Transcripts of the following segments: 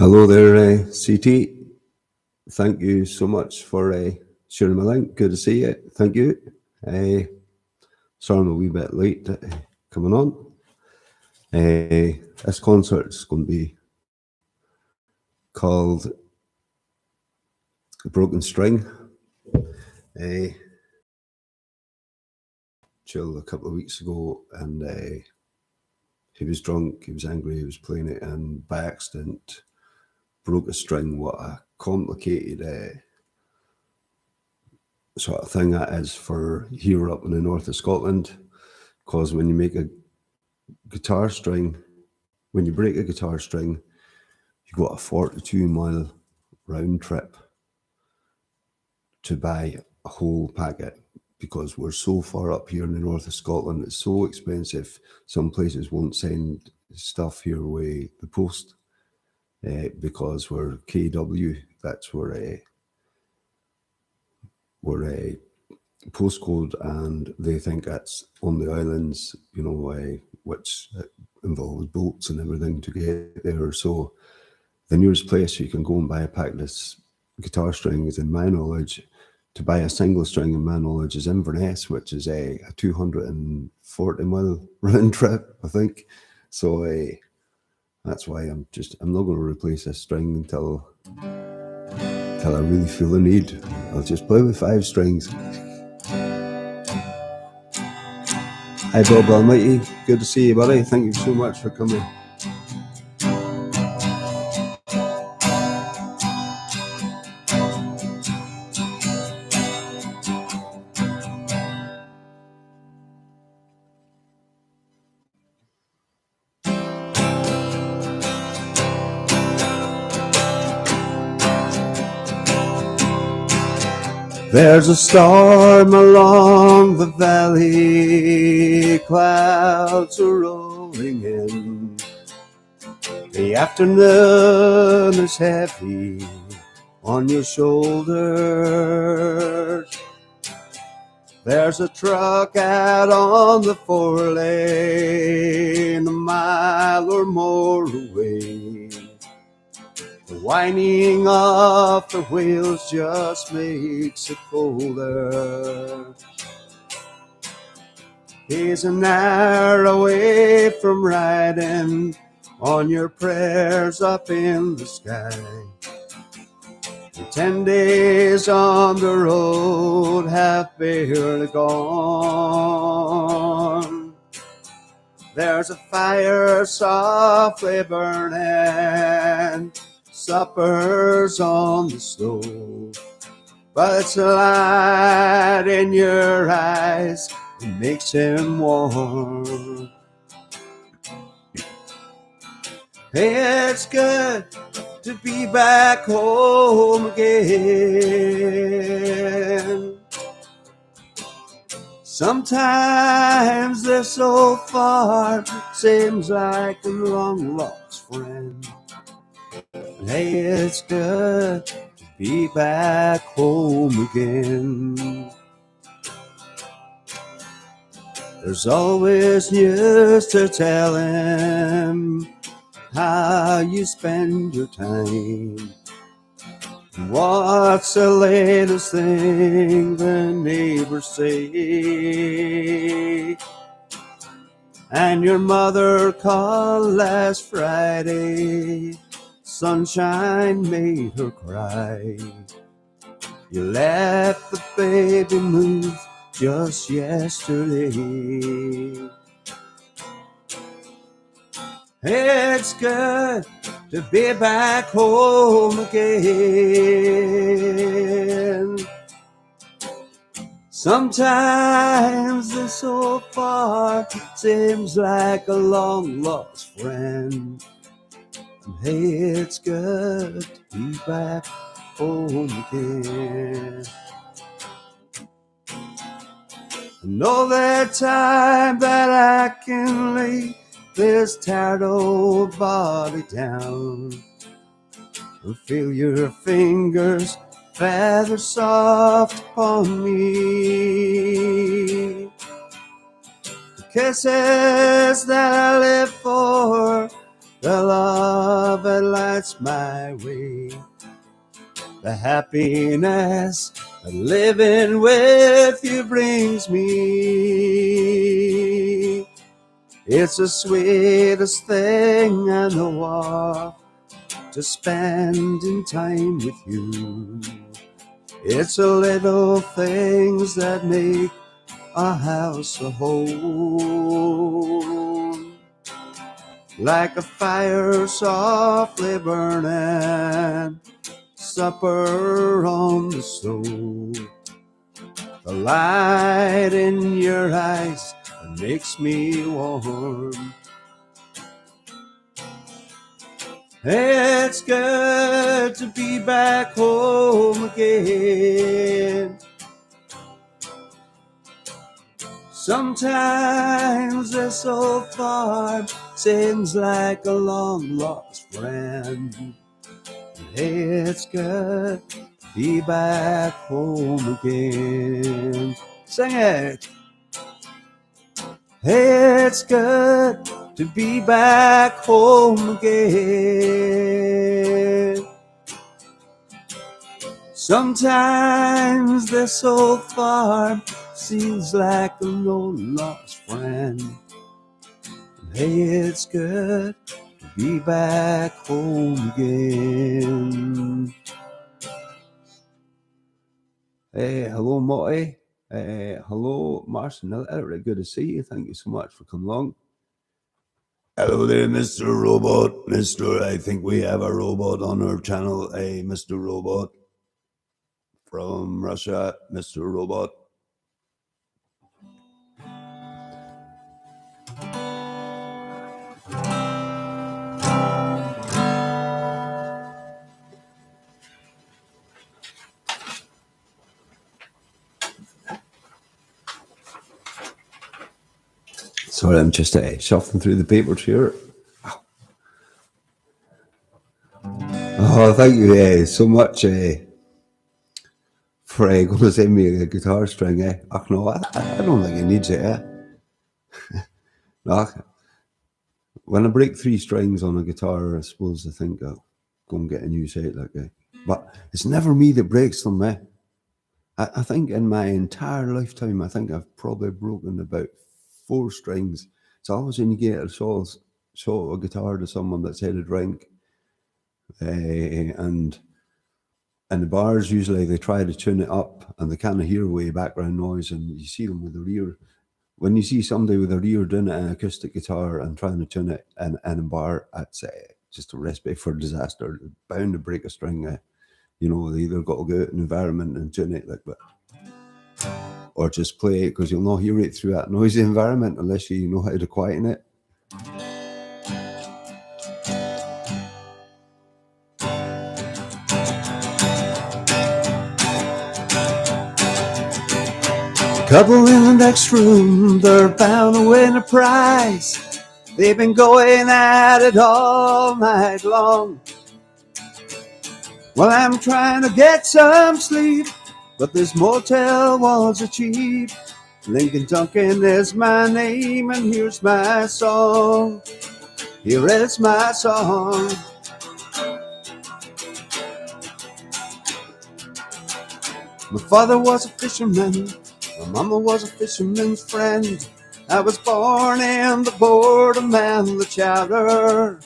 Hello there, CT. Thank you so much for sharing my link. Good to see you. Thank you. Uh, Sorry I'm a wee bit late coming on. This concert is going to be called Broken String. Chill a couple of weeks ago, and he was drunk, he was angry, he was playing it, and by accident broke a string. What a complicated sort of thing that is for here up in the north of Scotland, because when you make a guitar string, when you break a guitar string, you got a 42-mile round trip to buy a whole packet, because we're so far up here in the north of Scotland. It's so expensive. Some places won't send stuff here away the post because we're KW. That's where we're a postcode, and they think that's on the islands, which involves boats and everything to get there. So the nearest place you can go and buy a pack of this guitar strings, in my knowledge, to buy a single string, in my knowledge, is Inverness, which is a 240-mile round trip, I think. So that's why I'm not going to replace this string until I really feel the need. I'll just play with 5 strings. Hi Bob Almighty, good to see you, buddy. Thank you so much for coming. There's a storm along the valley, clouds are rolling in. The afternoon is heavy on your shoulders. There's a truck out on the 4-lane, a mile or more away. The whining of the wheels just makes it colder. He's an hour away from riding on your prayers up in the sky. And 10 days on the road have barely gone. There's a fire softly burning, supper's on the stove, but it's a light in your eyes that makes him warm. Hey, it's good to be back home again. Sometimes they're so far, seems like a long lost friend. Hey, it's good to be back home again. There's always news to tell him, how you spend your time. What's the latest thing the neighbors say? And your mother called last Friday, sunshine made her cry. You let the baby move just yesterday. It's good to be back home again. Sometimes they're so far, seems like a long lost friend. Hey, it's good to be back home again. I know that time that I can lay this tired old body down and feel your fingers feather soft upon me. The kisses that I live for, the love that lies that's my way. The happiness that living with you brings me. It's the sweetest thing I know of, just spending time with you. It's the little things that make a house a home. Like a fire softly burning, supper on the stove. The light in your eyes that makes me warm. It's good to be back home again. Sometimes they're so far, seems like a long lost friend. Hey, it's good to be back home again. Sing it. Hey, it's good to be back home again. Sometimes they're so far, seems like a long lost friend. Hey, it's good to be back home again. Hey, hello, Motty. Hello, Martin. Really good to see you. Thank you so much for coming along. Hello there, Mr. Robot. I think we have a robot on our channel. Hey, Mr. Robot. From Russia, Mr. Robot. Sorry, I'm just shuffling through the papers here. Oh, thank you so much for going to send me a guitar string. Oh, no, I don't think it needs it. No, when I break 3 strings on a guitar, I suppose I think I'll go and get a new set like that. But it's never me that breaks them. I think in my entire lifetime, I think I've probably broken about 4 strings. It's always when you get a show a guitar to someone that's had a drink, and in the bars usually they try to tune it up and they can't hear way background noise, and you see them with their ear. When you see somebody with their ear doing an acoustic guitar and trying to tune it in a bar, it's just a recipe for disaster. They're bound to break a string. They either got to go out in the environment and tune it or just play it, because you'll not hear it through that noisy environment unless you know how to quieten it. Couple in the next room, they're bound to win a prize. They've been going at it all night long. Well, I'm trying to get some sleep, but this motel walls are cheap. Lincoln Duncan is my name, and here's my song. Here is my song. My father was a fisherman, my mama was a fisherman's friend. I was born in the boredom and the chowder.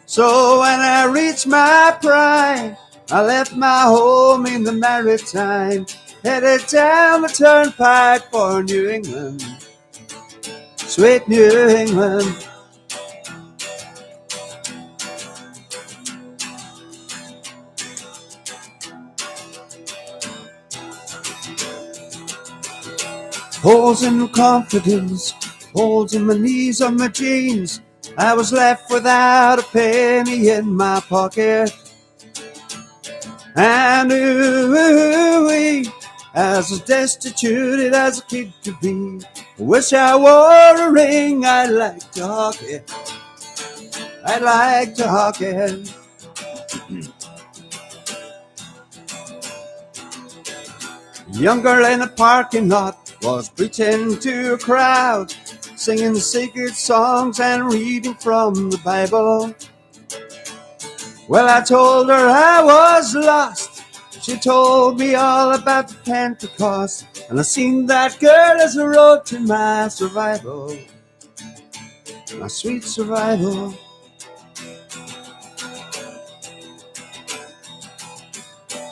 So when I reached my prime, I left my home in the maritime, headed down the turnpike for New England, sweet New England. Holes in confidence, holes in my knees on my jeans. I was left without a penny in my pocket. And as destitute as a kid could be, I wish I wore a ring. I'd like to hawk it. I'd like to hawk it. Young girl in the parking lot was preaching to a crowd, singing sacred songs and reading from the Bible. Well, I told her I was lost. She told me all about the Pentecost, and I seen that girl as a road to my survival, my sweet survival.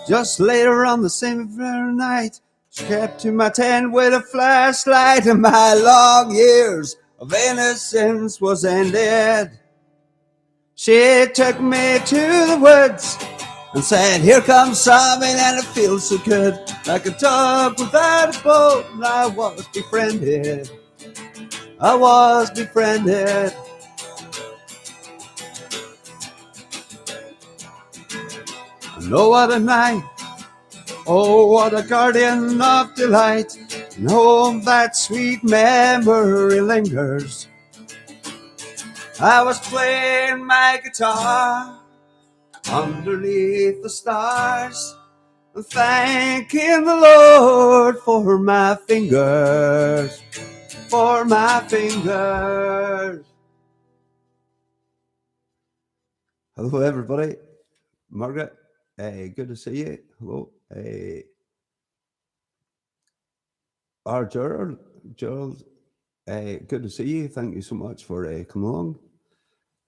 Just later on the same very night, she crept to my tent with a flashlight, and my long years of innocence was ended. She took me to the woods and said, here comes something and it feels so good, like a dog without a bone. I was befriended. I was befriended. No other night, oh, what a guardian of delight, and home that sweet memory lingers. I was playing my guitar underneath the stars, and thanking the Lord for my fingers, for my fingers. Hello, everybody. Margaret, good to see you. Hello. Gerald, good to see you. Thank you so much for coming along.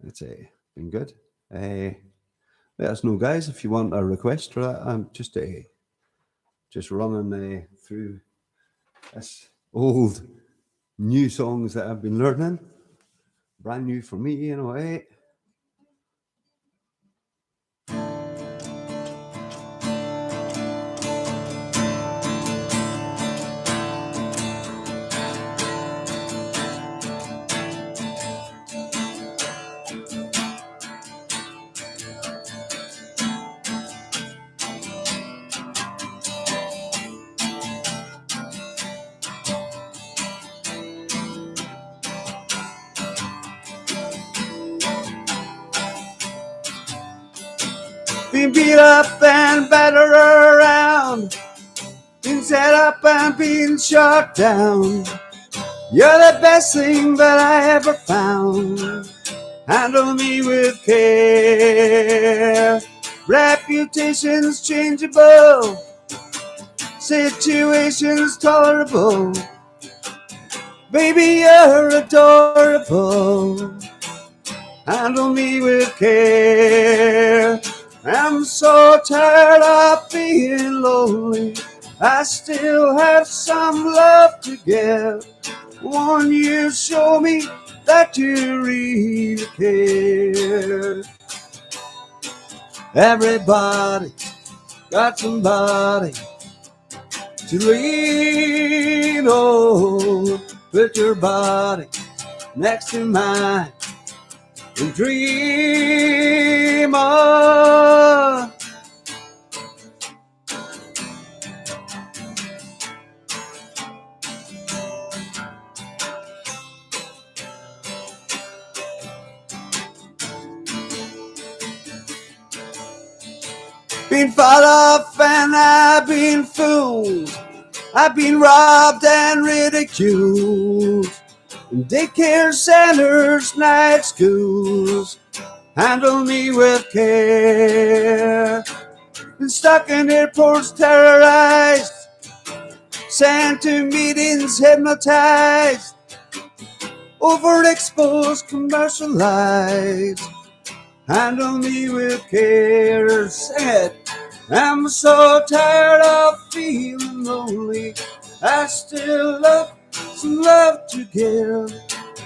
It's been good. Let us know, guys, if you want a request for that. I'm just running through this old, new songs that I've been learning. Brand new for me, in a way. Been beat up and battered around, been set up and been shot down. You're the best thing that I ever found. Handle me with care. Reputation's changeable, situation's tolerable. Baby, you're adorable. Handle me with care. I'm so tired of being lonely. I still have some love to give. Won't you show me that you really care? Everybody got somebody to lean on. Put your body next to mine and dream on. Been fought off and I've been fooled. I've been robbed and ridiculed. In daycare centers, night schools. Handle me with care. Been stuck in airports, terrorized. Sent to meetings, hypnotized. Overexposed, commercialized. Handle me with care. Sing it. I'm so tired of feeling lonely. I still love some love to give.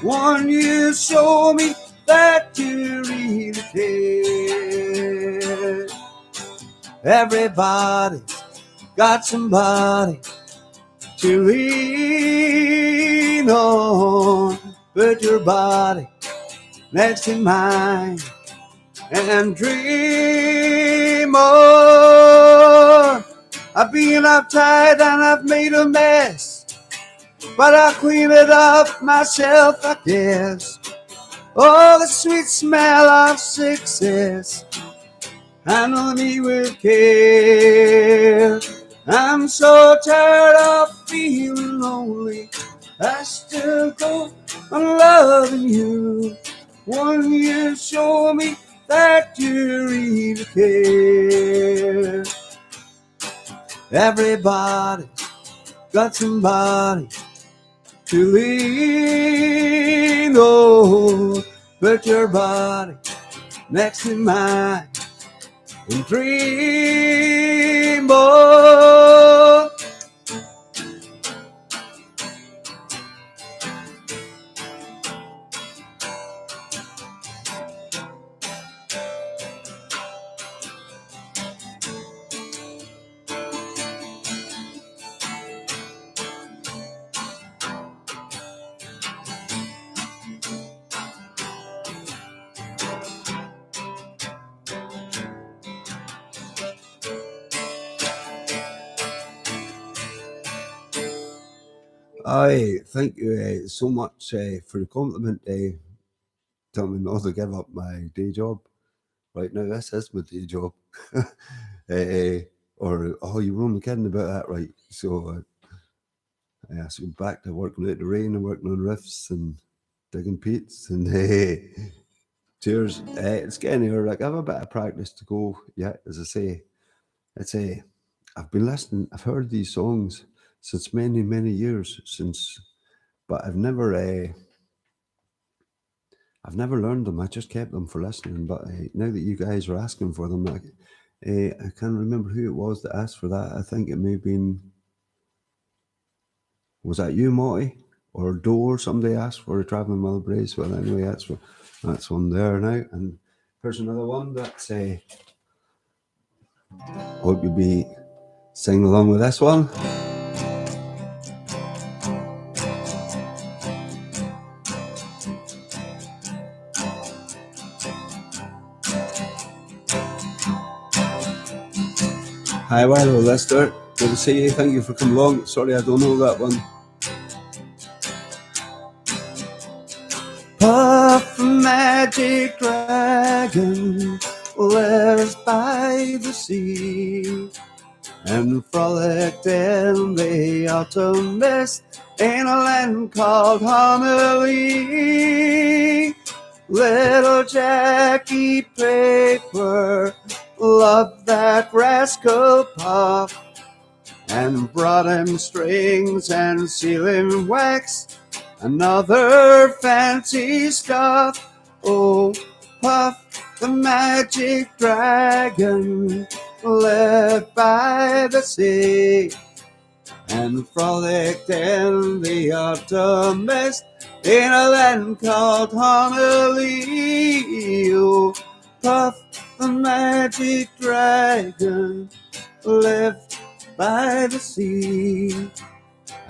Won't you show me that you really care? Everybody got somebody to lean on. Put your body next to mine and dream on. I've been uptight and I've made a mess, but I'll clean it up myself, I guess. Oh, the sweet smell of success. Handle me with care. I'm so tired of feeling lonely. I still go on loving you. Won't you show me that you really care. Everybody got somebody to lean on. Put your body next to mine and dream on. I thank you so much for the compliment. Tell me not to give up my day job. Right now, this is my day job. Or, oh, you were only kidding about that, right? So, so back to working out the rain and working on riffs and digging peats and cheers. It's getting here. Like, I have a bit of practice to go. Yeah, as I say, it's I've been listening. I've heard these songs since many, many years but I've never learned them. I just kept them for listening. But now that you guys are asking for them, I can't remember who it was that asked for that. I think it may have been, was that you, Marty? Or Door? Somebody asked for a Travelling Wilburys. Well, anyway, that's one there now. And here's another one that's hope you'll be singing along with this one. Hi, well, Lester. Good to see you. Thank you for coming along. Sorry, I don't know that one. Puff magic dragon lives by the sea and frolicked in the autumn mist in a land called Honolulu. Little Jackie Paper loved that rascal Puff and brought him strings and sealing wax and other fancy stuff. Oh, Puff the magic dragon lived by the sea and frolicked in the autumn mist in a land called Honolulu. Puff the magic dragon lived by the sea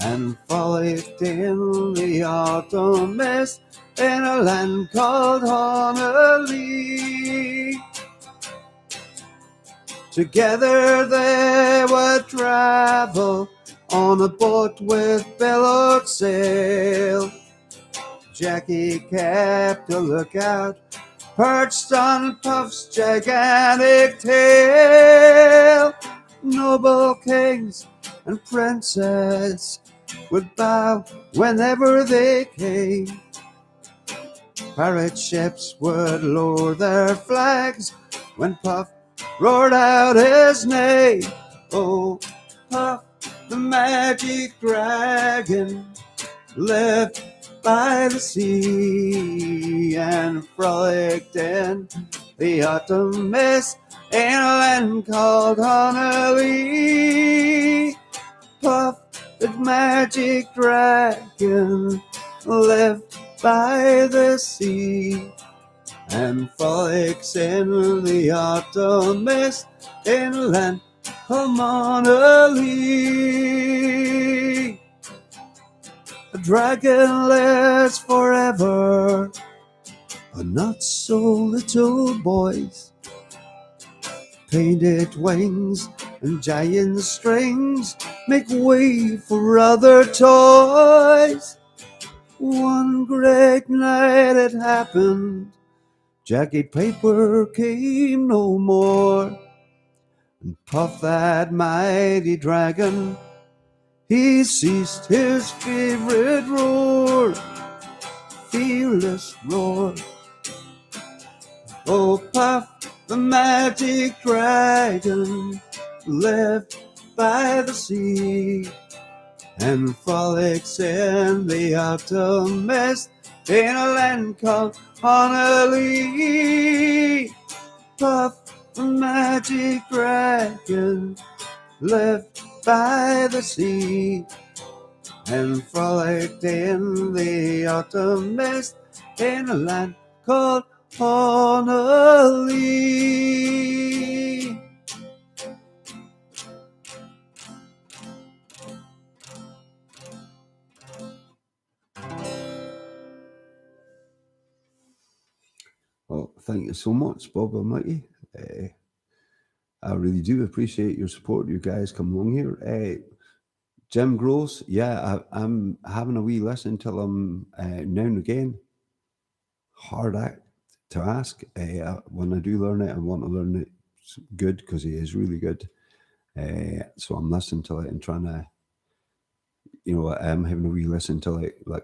and frolicked in the autumn mist in a land called Honolulu. Together they would travel on a boat with billowed sail. Jackie kept a lookout, perched on Puff's gigantic tail. Noble kings and princes would bow whenever they came. Pirate ships would lower their flags when Puff roared out his name. Oh, Puff the magic dragon lived by the sea and frolicked in the autumn mist in a land called Honolulu. Puff the magic dragon lived by the sea and frolics in the autumn mist in a land called Honolulu. A dragon lives forever, but not so little boys. Painted wings and giant strings make way for other toys. One great night it happened, Jackie Paper came no more. And Puff that mighty dragon, he ceased his favorite roar, fearless roar. Oh, Puff, the magic dragon, lived by the sea, and frolics in the autumn mist in a land called Honolulu. Puff, the magic dragon, lived by the sea, and frolicked in the autumn mist in a land called Honolulu. Well, thank you so much, Bob Almighty. I really do appreciate your support. You guys come along here. Jim Gross, yeah, I'm having a wee listen till I'm now and again. Hard act to ask. When I do learn it, I want to learn it good because he is really good. So I'm listening to it and trying to, I'm having a wee listen to it, now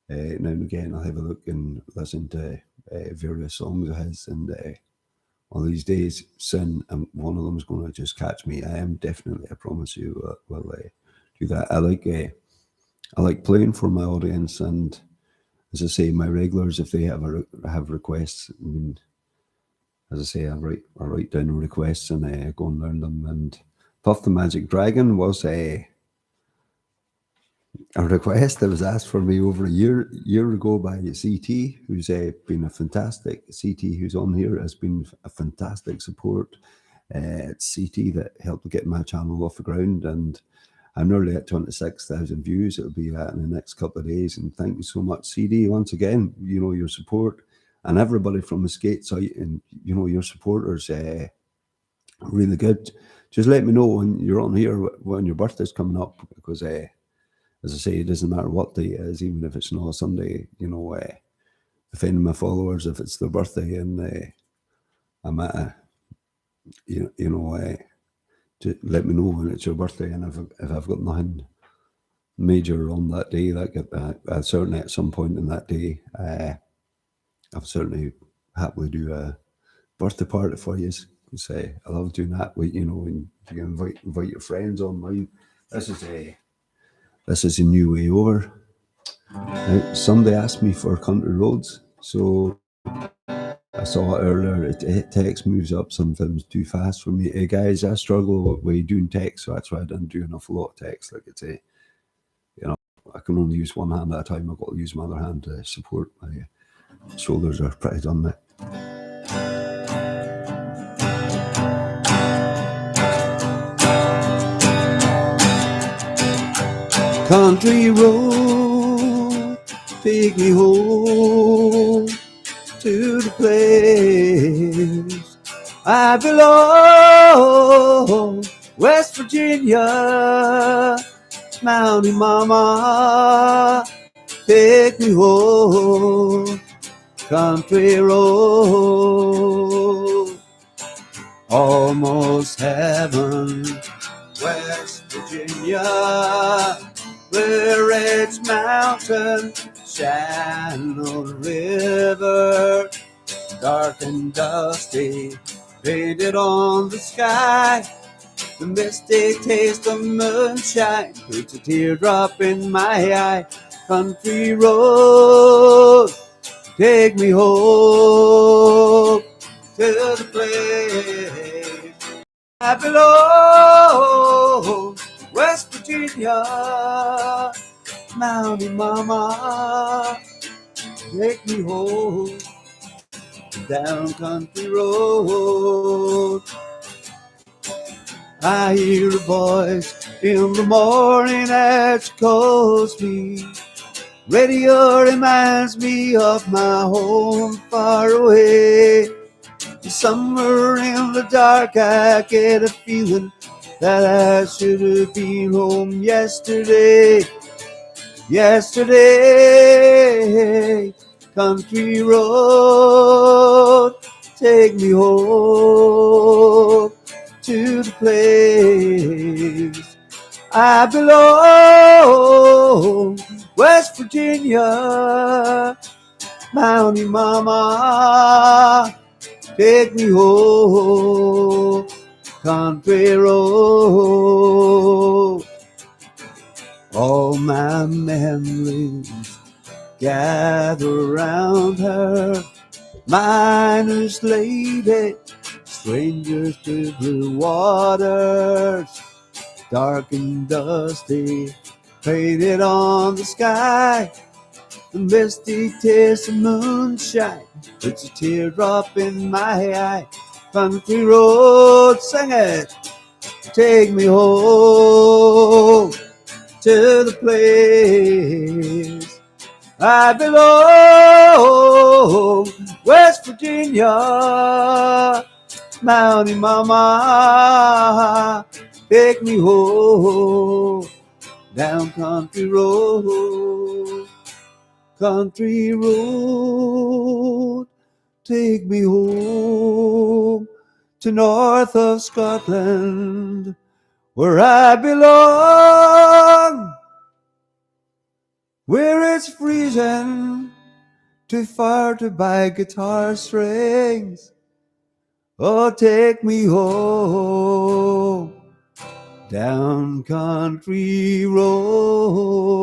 and again I'll have a look and listen to various songs of his, and one of these days, Sin, and one of them is going to just catch me. I am definitely, I promise you, will do that. I like playing for my audience, and as I say, my regulars, if they have requests, I mean, as I say, I write down requests and go and learn them. And Puff the Magic Dragon was a request that was asked for me over a year ago by CT, who's been a fantastic, CT who's on here has been a fantastic support. It's CT that helped get my channel off the ground, and I'm nearly at 26,000 views. It'll be that in the next couple of days, and thank you so much, CD, once again. Your support, and everybody from the skate site, and your supporters, really good. Just let me know when you're on here when your birthday's coming up, because as I say, it doesn't matter what day it is, even if it's not a Sunday. Defending my followers if it's their birthday, and I'm at just let me know when it's your birthday, and if I've got nothing major on that day, I'll certainly at some point in that day, I'll certainly happily do a birthday party for you. Say I love doing that. When you can invite your friends online. This is a new way over. Somebody asked me for country roads, so I saw it earlier. Text moves up sometimes too fast for me. Hey guys, I struggle with doing text, so that's why I didn't do an awful lot of text. Like it's I can only use one hand at a time. I've got to use my other hand to support. My shoulders are pretty done now. Country road, take me home to the place I belong, West Virginia, Mountain Mama, take me home, country road, almost heaven, West Virginia, where its mountain shine on the river, dark and dusty, painted on the sky. The misty taste of moonshine puts a teardrop in my eye. Country road, take me home to the place I belong, West Virginia, Mountain Mama, take me home down country road. I hear a voice in the morning that calls me. Radio reminds me of my home far away. Somewhere in the dark I get a feeling that I should have been home yesterday. Yesterday, country road, take me home to the place I belong, West Virginia, Mountie Mama, take me home, country road. All my memories gather round her, miner's lady, strangers to blue waters, dark and dusty, painted on the sky. The misty taste of moonshine puts a teardrop in my eye. Country road, sing it, take me home to the place I belong. West Virginia, Mountie Mama, take me home down country road. Country road, take me home to north of Scotland, where I belong, where it's freezing, too far to buy guitar strings. Oh, take me home down country road.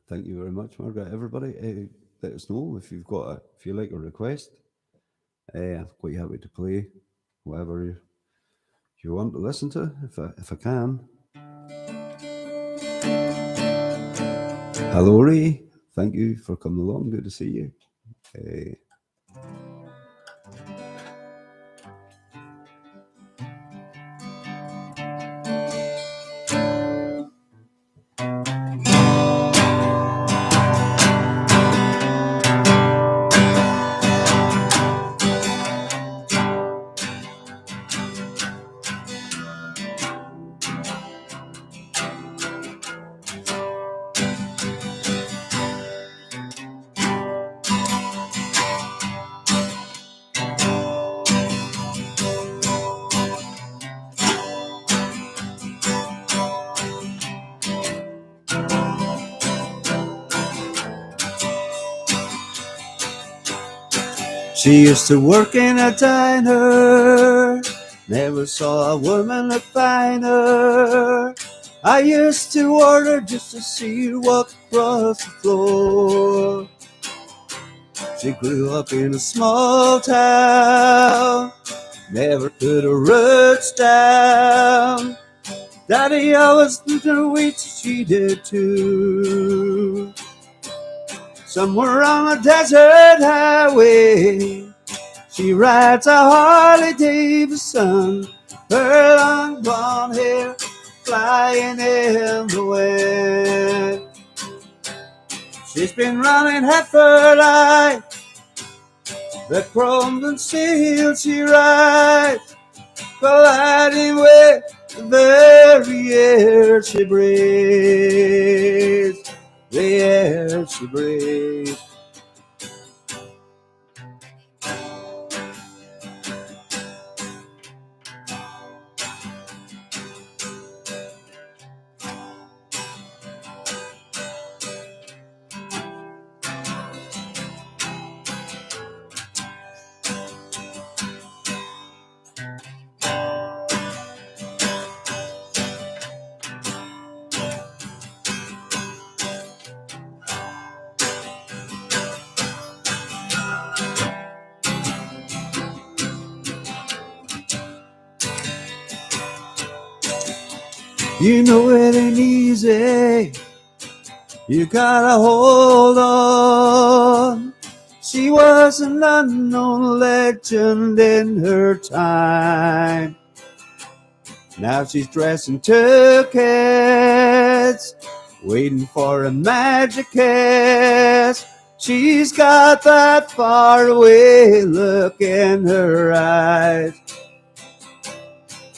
Thank you very much, Margaret. Everybody, let us know if you've got if you like a request. I'm quite happy to play whatever you want to listen to, if I can. Hello, Ray. Thank you for coming along. Good to see you. She used to work in a diner, never saw a woman look finer. I used to order just to see her walk across the floor. She grew up in a small town, never put her roots down. Daddy always threw her weight, she did too. Somewhere on a desert highway, she rides a Harley Davidson, her long blonde hair flying in the wind. She's been running half her life, the chrome and steel she rides, colliding with the very air she breathes. The air she breathes. You know it ain't easy, you gotta hold on. She was an unknown legend in her time. Now she's dressing tickets, waiting for a magic kiss. She's got that faraway look in her eyes.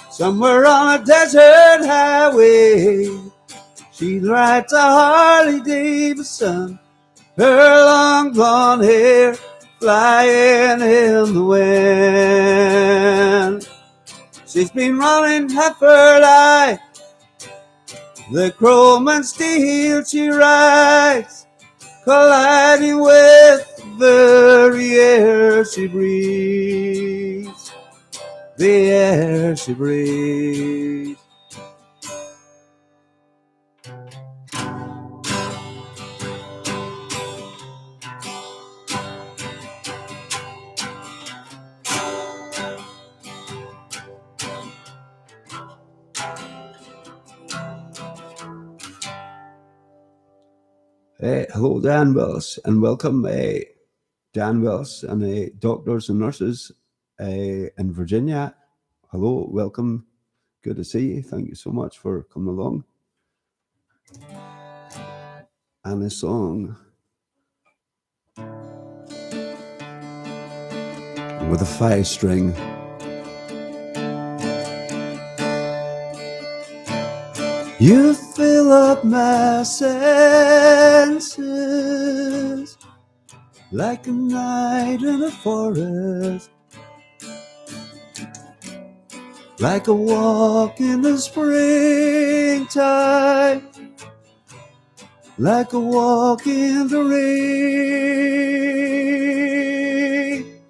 Somewhere on a desert highway, she rides a Harley Davidson, her long blonde hair flying in the wind. She's been running half her life, the chrome and steel she rides, colliding with the very air she breathes, the air she breathes. Hello, Dan Willis, and welcome, Dan Willis and doctors and nurses in Virginia. Hello, welcome. Good to see you. Thank you so much for coming along. And a song with a 5-string. You fill up my senses like a night in a forest, like a walk in the springtime, like a walk in the rain,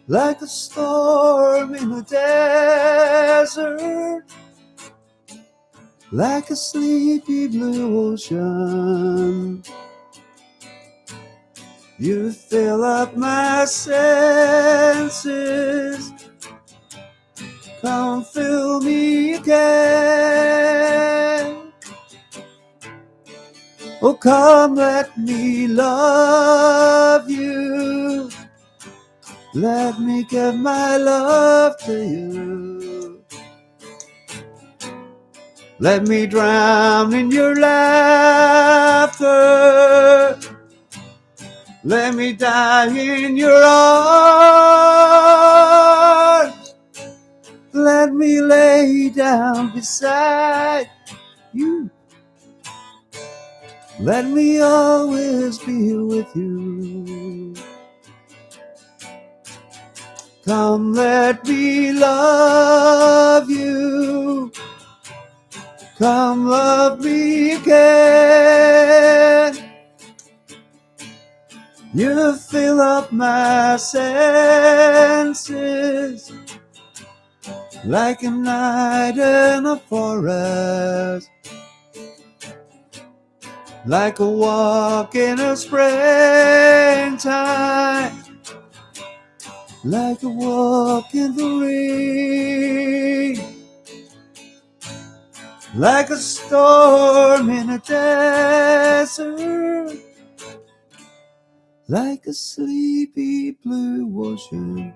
like a storm in a desert, like a sleepy blue ocean. You fill up my senses. Come fill me again. Oh, come let me love you. Let me give my love to you. Let me drown in your laughter. Let me die in your arms. Let me lay down beside you. Let me always be with you. Come, let me love you. Come, love me again. You fill up my senses like a night in a forest, like a walk in a springtime, like a walk in the rain, like a storm in a desert, like a sleepy blue ocean.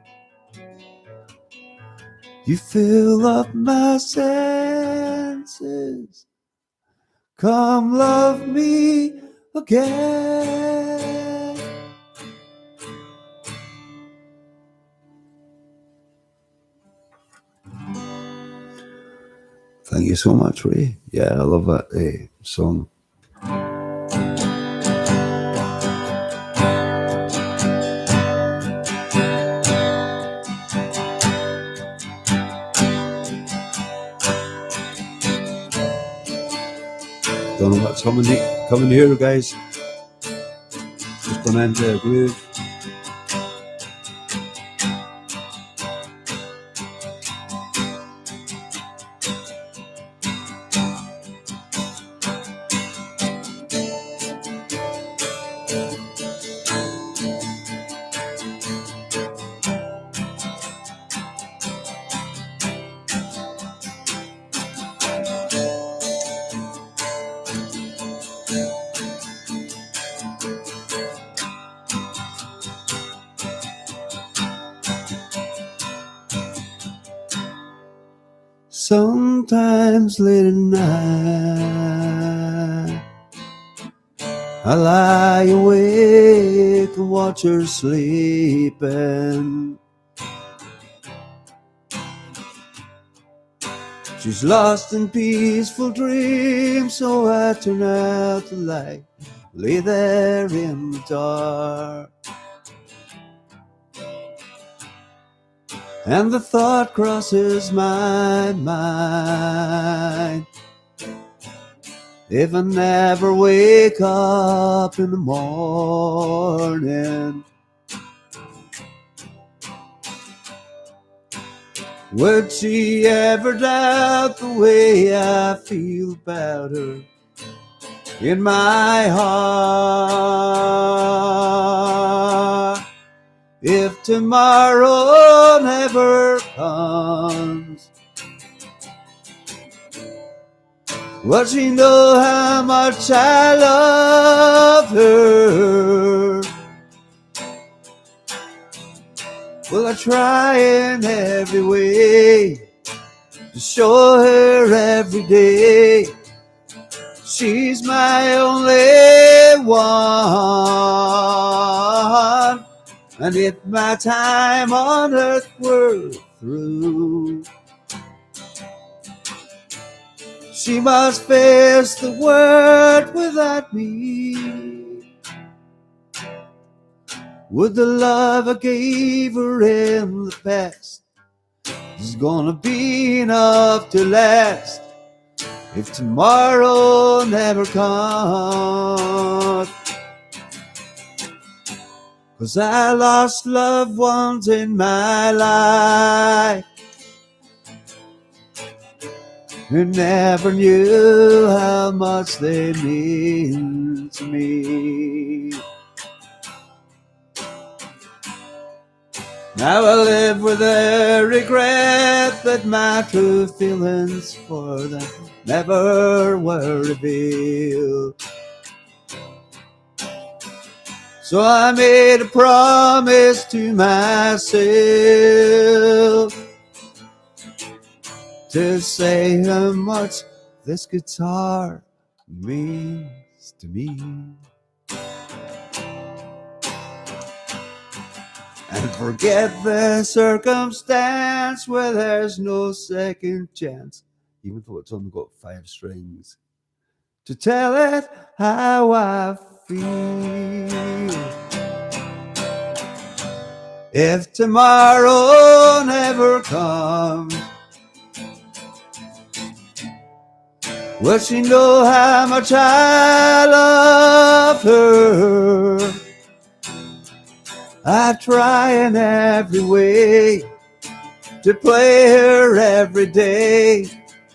You fill up my senses. Come love me again. Thank you so much, Ray. Yeah, I love that song. Don't know what's coming here, guys. Just going into a groove. Sometimes late at night, I lie awake and watch her sleeping. She's lost in peaceful dreams, so I turn out the light, lay there in the dark. and the thought crosses my mind. If I never wake up in the morning, would she ever doubt the way I feel about her in my heart? If tomorrow never comes, would she know how much I love her? Will I try in every way to show her every day she's my only one? And if my time on earth were through, she must face the world without me. Would the love I gave her in the past is gonna be enough to last if tomorrow never comes? 'Cause I lost loved ones in my life who never knew how much they mean to me. Now I live with the regret that my true feelings for them never were revealed. So I made a promise to myself to say how much this guitar means to me. And forget the circumstance where there's no second chance, even though it's only got 5 strings, to tell it how I feel. If tomorrow never comes, will she know how much I love her? I try in every way to play her every day,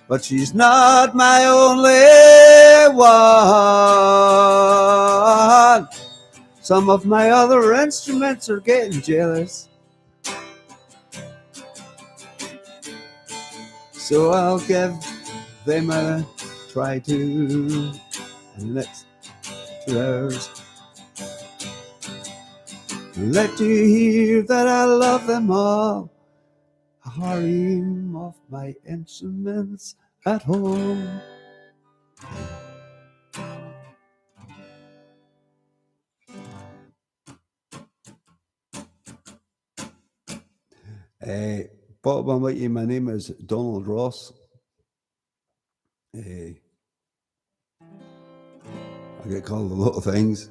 but she's not my only one. Some of my other instruments are getting jealous, so I'll give them a try too in the next 2 hours. Let you hear that I love them all, a harem of my instruments at home. Bob, my name is Donald Ross. I get called a lot of things.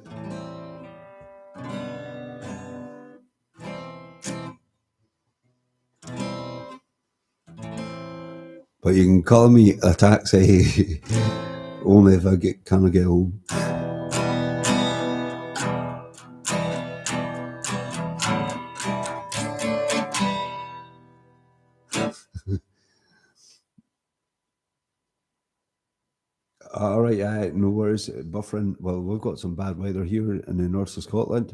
But you can call me a taxi only if I kind of get home. All right, no worries. Buffering. Well, we've got some bad weather here in the north of Scotland.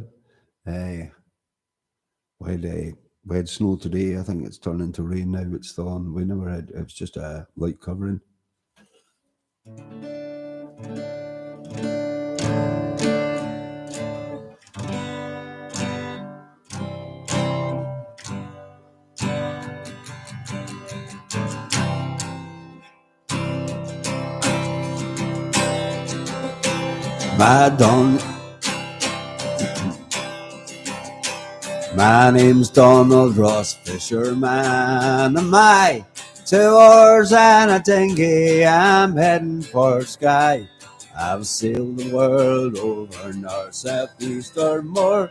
We had snow today. I think it's turned into rain now. It's thawing. We never had. It was just a light covering. My name's Donald Ross, fisherman. Am I 2 hours and a dinghy? I'm heading for Skye. I've sailed the world over, north, south, east, or more.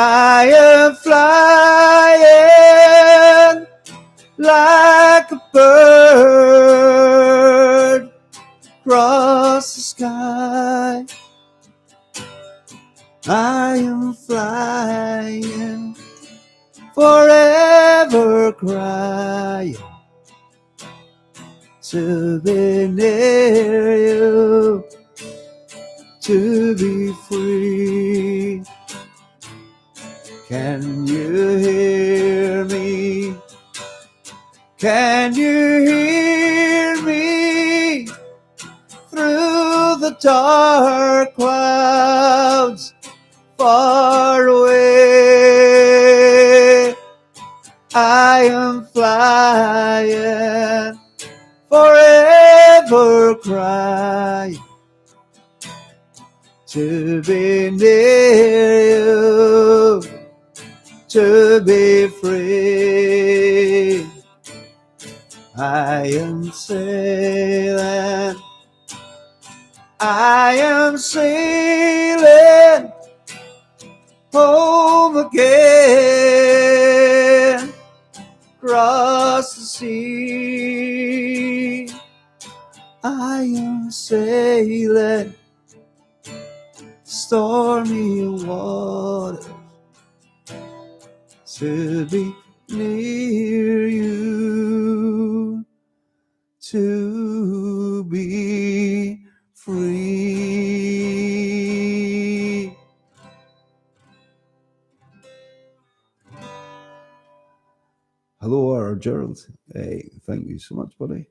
I am flying like a bird across the sky. I am flying, forever crying to be near you, to be free. Can you hear me? Can you hear me through the dark clouds far away? I am flying, forever crying to be near you, to be free. I am sailing, I am sailing home again, across the sea. I am sailing stormy waters to be near you, to be free. Hello, our Gerald. Hey, thank you so much, buddy.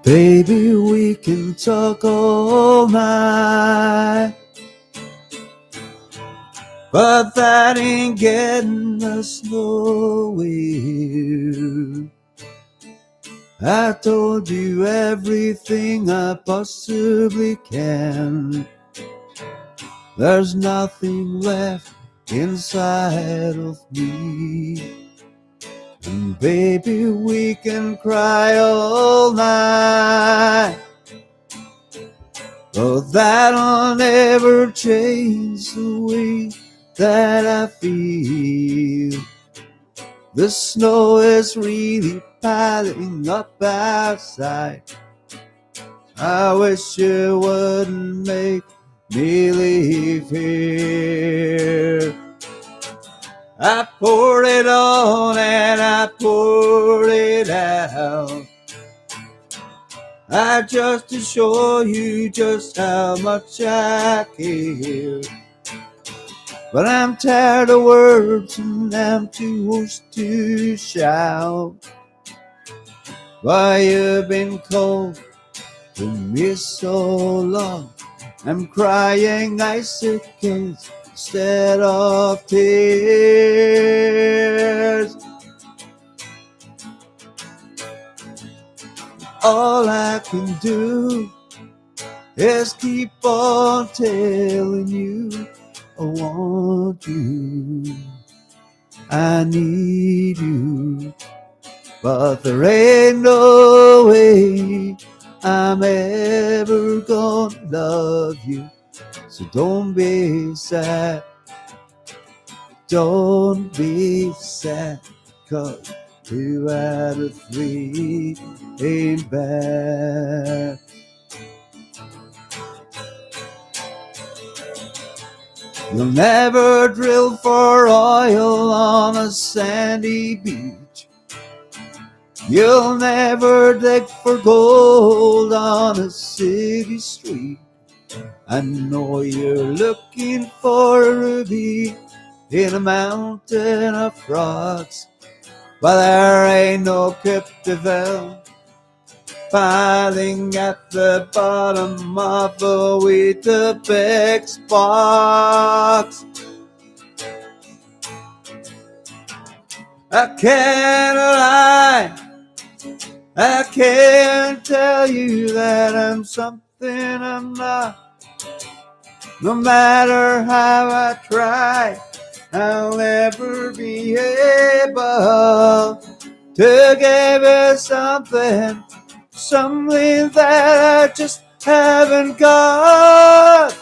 Baby, we can talk all night, but that ain't getting us nowhere. I told you everything I possibly can. There's nothing left inside of me. And baby, we can cry all night, but that'll never change the way that I feel. The snow is really piling up outside. I wish you wouldn't make me leave here. I poured it on and I poured it out. I just to show you just how much I care. But I'm tired of words and I'm too hoarse to shout. Why you've been cold to me so long. I'm crying icicles instead of tears. All I can do is keep on telling you I want you, I need you, but there ain't no way I'm ever gonna love you. So don't be sad, don't be sad, 'cause 2 out of 3 ain't bad. You'll never drill for oil on a sandy beach. You'll never dig for gold on a city street. I know you're looking for a ruby in a mountain of rocks, but there ain't no cryptovel piling at the bottom of the Weetabix box. I can't lie, I can't tell you that I'm something I'm not. No matter how I try, I'll never be able to give you something, something that I just haven't got.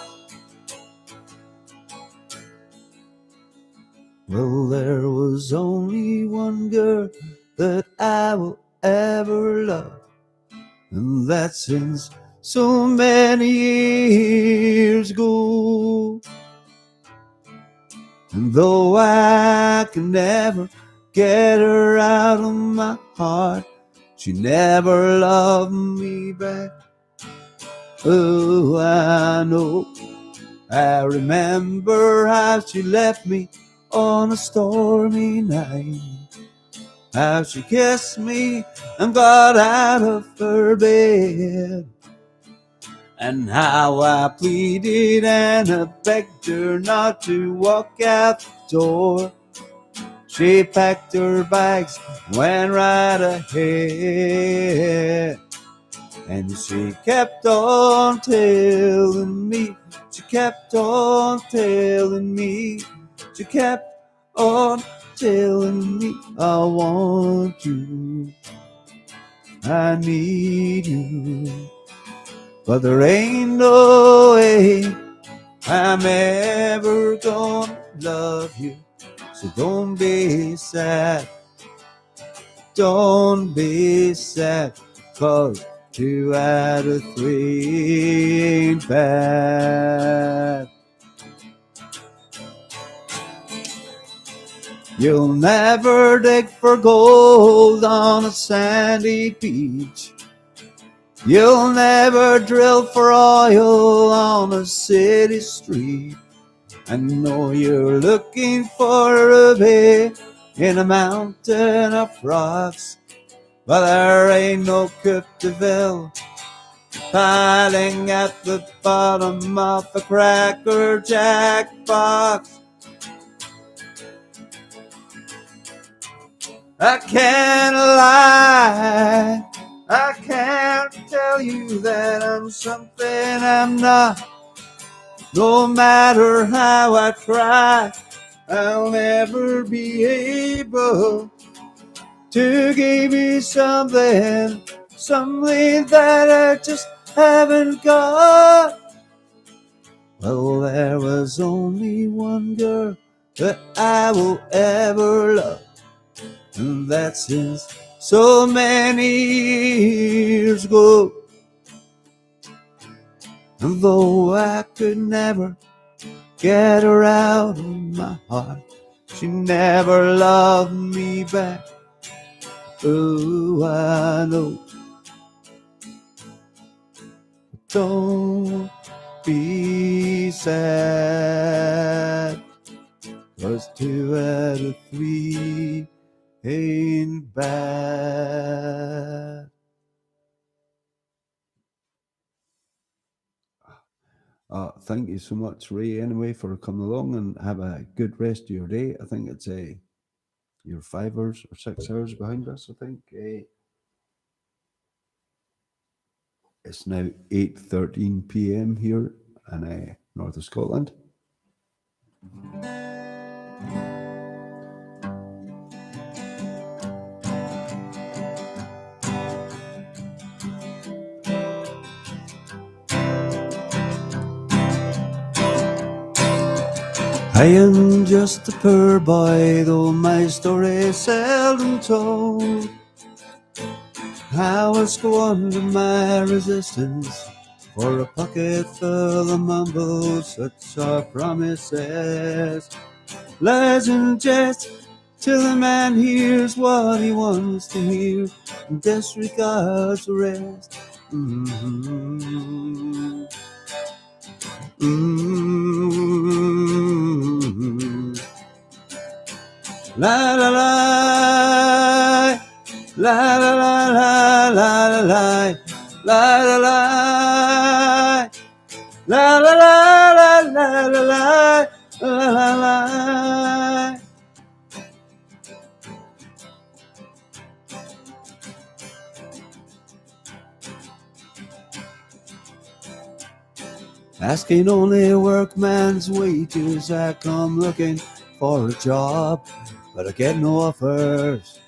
Well, there was only one girl that I will ever love, and that's since so many years ago. And though I can never get her out of my heart, she never loved me back. Oh, I know. I remember how she left me on a stormy night, how she kissed me and got out of her bed, and how I pleaded and I begged her not to walk out the door. She packed her bags, went right ahead, and she kept on telling me, she kept on telling me, she kept on telling me, I want you, I need you, but there ain't no way I'm ever gonna love you. So don't be sad, don't be sad, 'cause 2 out of 3 ain't bad. You'll never dig for gold on a sandy beach. You'll never drill for oil on a city street. I know you're looking for a ruby in a mountain of rocks, but there ain't no Coupe de Ville piling at the bottom of a Cracker Jack box. I can't lie, I can't tell you that I'm something I'm not. No matter how I try, I'll never be able to give you something, something that I just haven't got. Well, there was only one girl that I will ever love, and that's since so many years ago. And though I could never get her out of my heart, she never loved me back. Oh, I know. Don't be sad, 'cause 2 out of 3 ain't bad. Thank you so much, Ray, anyway, for coming along, and have a good rest of your day. I think it's you're 5 hours or 6 hours behind us, I think. It's now 8:13 p.m. here in north of Scotland. I am just a poor boy, though my story is seldom told. I was squandered my resistance for a pocket full of mumbles, such are promises, lies and jest, till the man hears what he wants to hear and disregards the rest. Mm-hmm. Mm-hmm. La la la, la la la la la la la, la la la, la la la la la la la la la. Asking only a workman's wages, I come looking for a job, but I get no offers.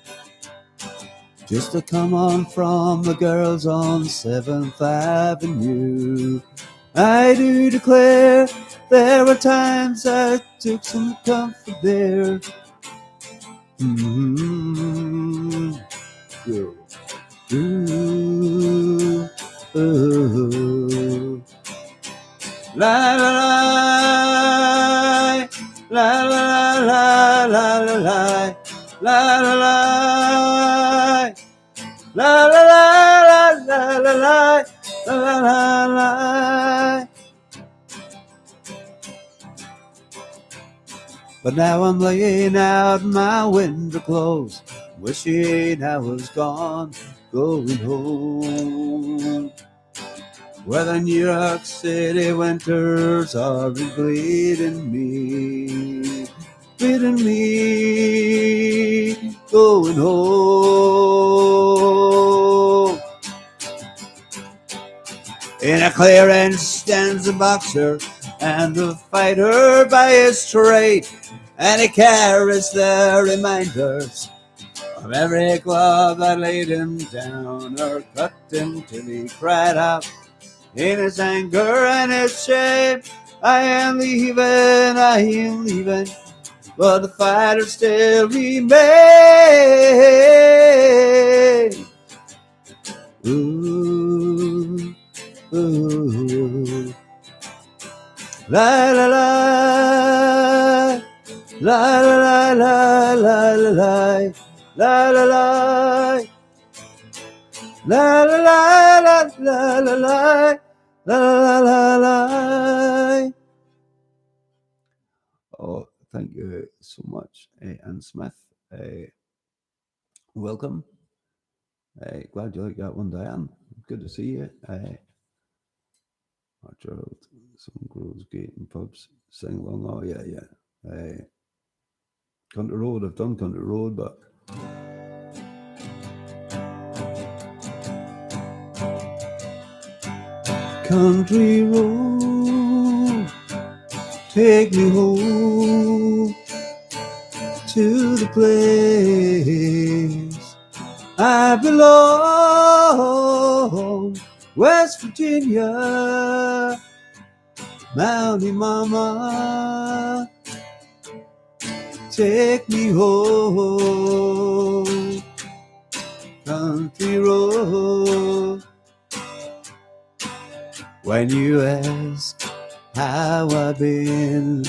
Just to come on from the girls on 7th Avenue. I do declare there were times I took some comfort there. Mm-hmm. Ooh, ooh. La la la, la la la la la la, la la la, la la la la la la la la. But now I'm laying out my window clothes, wishing I was gone, going home. Where the New York City winters are bleeding me, going home. In a clearance stands a boxer, and the fighter by his trade, and he carries the reminders of every glove that laid him down or cut him till he cried out in his anger and his shame, I am leaving, but the fighter still remains. Ooh, ooh. La la la, la la la la la la, la la la, la la la la la la la, la la la. Oh, thank you so much, Anne Smith. Welcome. Glad you like that one, Diane. Good to see you. Gerald, some girls, gate and pubs, sing along. Oh yeah, yeah. Country Road. I've done Country Road, but country road, take me home to the place I belong. West Virginia, Mountie Mama, take me home, country road. When you ask how I've been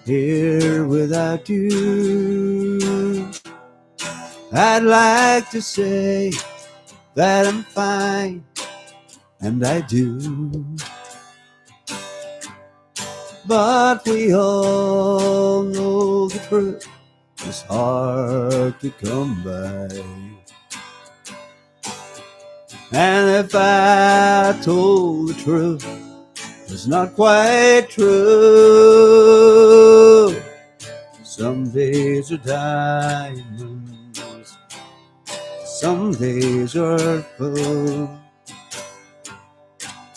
here without you, I'd like to say that I'm fine, and I do. But we all know the truth is hard to come by. And if I told the truth, it's not quite true. Some days are diamonds, some days are full.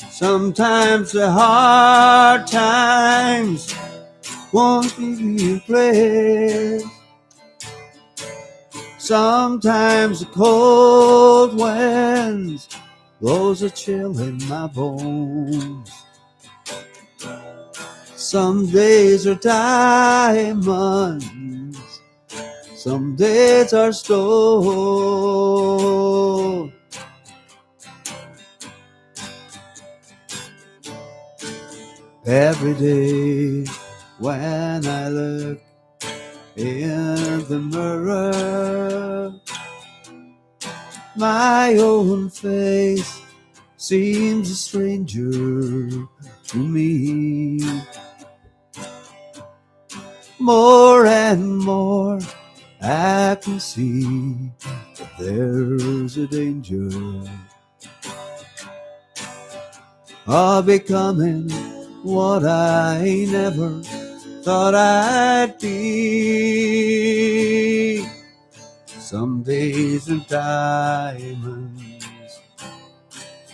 Sometimes the hard times won't give you place. Sometimes the cold winds blows a chill in my bones. Some days are diamonds, some days are stone. Every day when I look in the mirror, my own face seems a stranger to me. More and more I can see that there's a danger of becoming what I never thought I'd be. Some days are diamonds,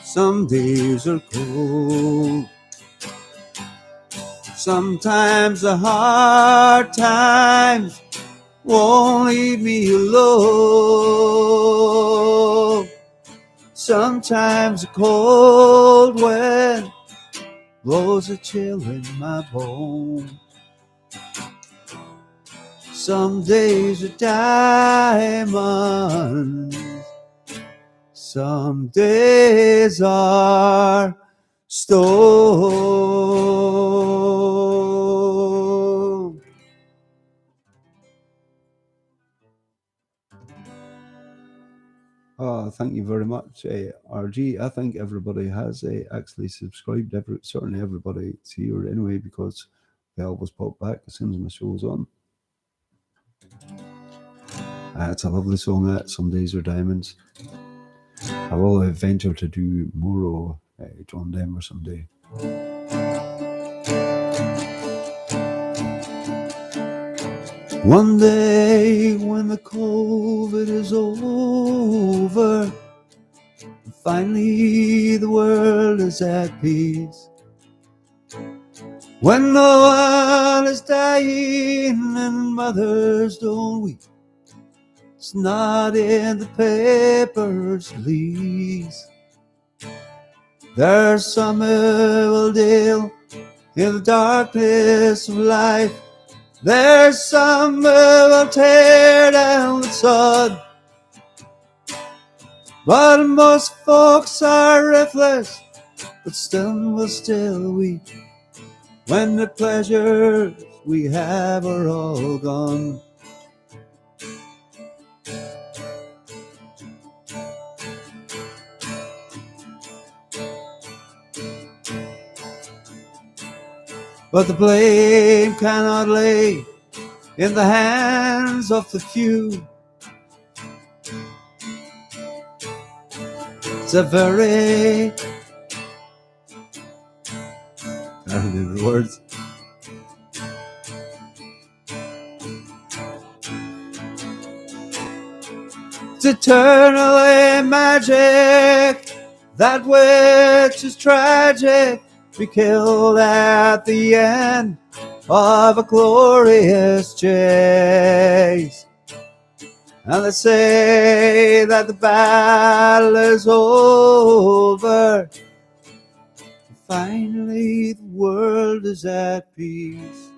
some days are cold. Sometimes the hard times won't leave me alone. Sometimes the cold wind blows a chill in my bones. Some days are diamonds, some days are stone. Oh, thank you very much, RG. I think everybody has actually subscribed. Certainly everybody that's here anyway, because they always pop back as soon as my show's on. It's a lovely song, that Some Days Are Diamonds. I will venture to do more John Denver someday. One day when the COVID is over, finally the world is at peace, when no one is dying and mothers don't weep, it's not in the papers, please. There's some who will deal in the darkness of life. There's some who will tear down the sod. But most folks are ruthless, but still will still weep when the pleasures we have are all gone. But the blame cannot lay in the hands of the few. It's a very... I don't know the words. It's eternally magic, that which is tragic, be killed at the end of a glorious chase. And they say that the battle is over, finally the world is at peace.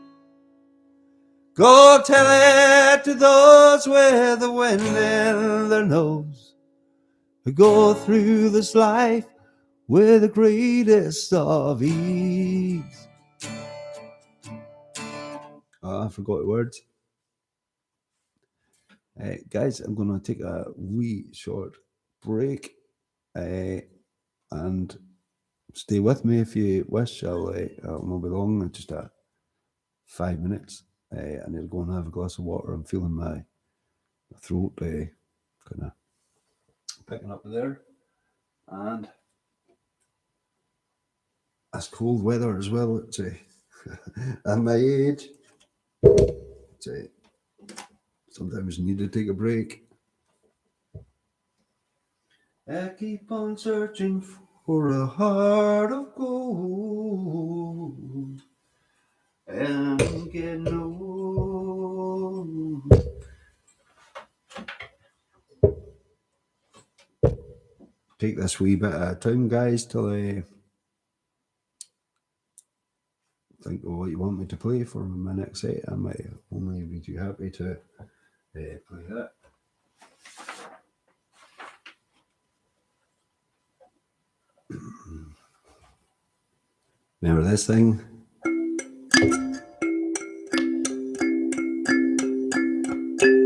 Go tell it to those with the wind in their nose, who go through this life with the greatest of ease. I forgot the words. Guys, I'm going to take a wee short break and stay with me if you wish. I'll not be long, just 5 minutes. I need to go and have a glass of water. I'm feeling my throat kind of picking up there. And it's cold weather as well. It's at my age. Sometimes you need to take a break. I keep on searching for a heart of gold, and I'm getting old. Take this wee bit of time, guys, till I think of what you want me to play for my next set. I might only be too happy to play that. Remember this thing?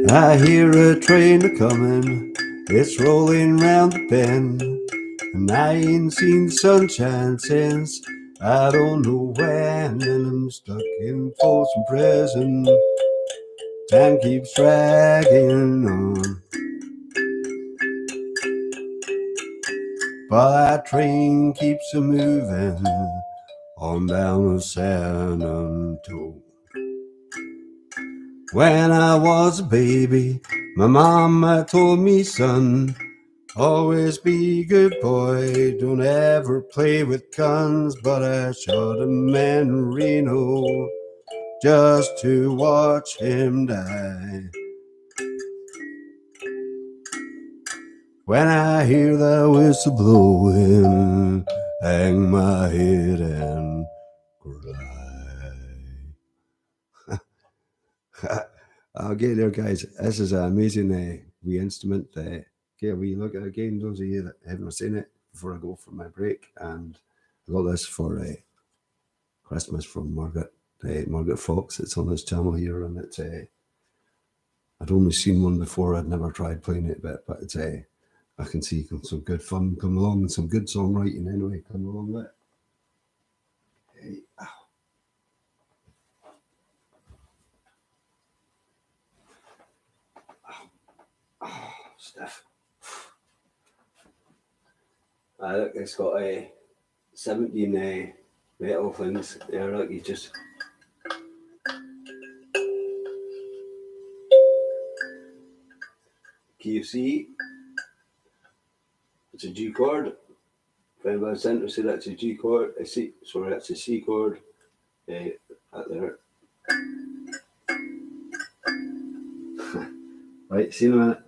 I hear a train a-comin', it's rolling round the bend, and I ain't seen the sunshine since I don't know when, and I'm stuck in Folsom Prison. Time keeps dragging on, but that train keeps a-moving on down to San Antonio. When I was a baby, my mama told me, son, Always be good boy, don't ever play with guns. But I shot a man in Reno just to watch him die. When I hear the whistle blowing, hang my head and cry. Okay, there, guys. This is an amazing wee instrument. Okay, we look at it again. Those of you that haven't seen it before I go for my break, and I got this for Christmas from Margaret Fox. It's on this channel here, and it's I'd only seen one before. I'd never tried playing it, but it's I can see some good fun come along and some good songwriting anyway come along with it. Hey, stiff. Look, it's got 17 metal things there. Look, you just. Can you see? It's a G chord. If anybody's interested, that's a G chord. That's a C chord. Up there. Right, see in a minute.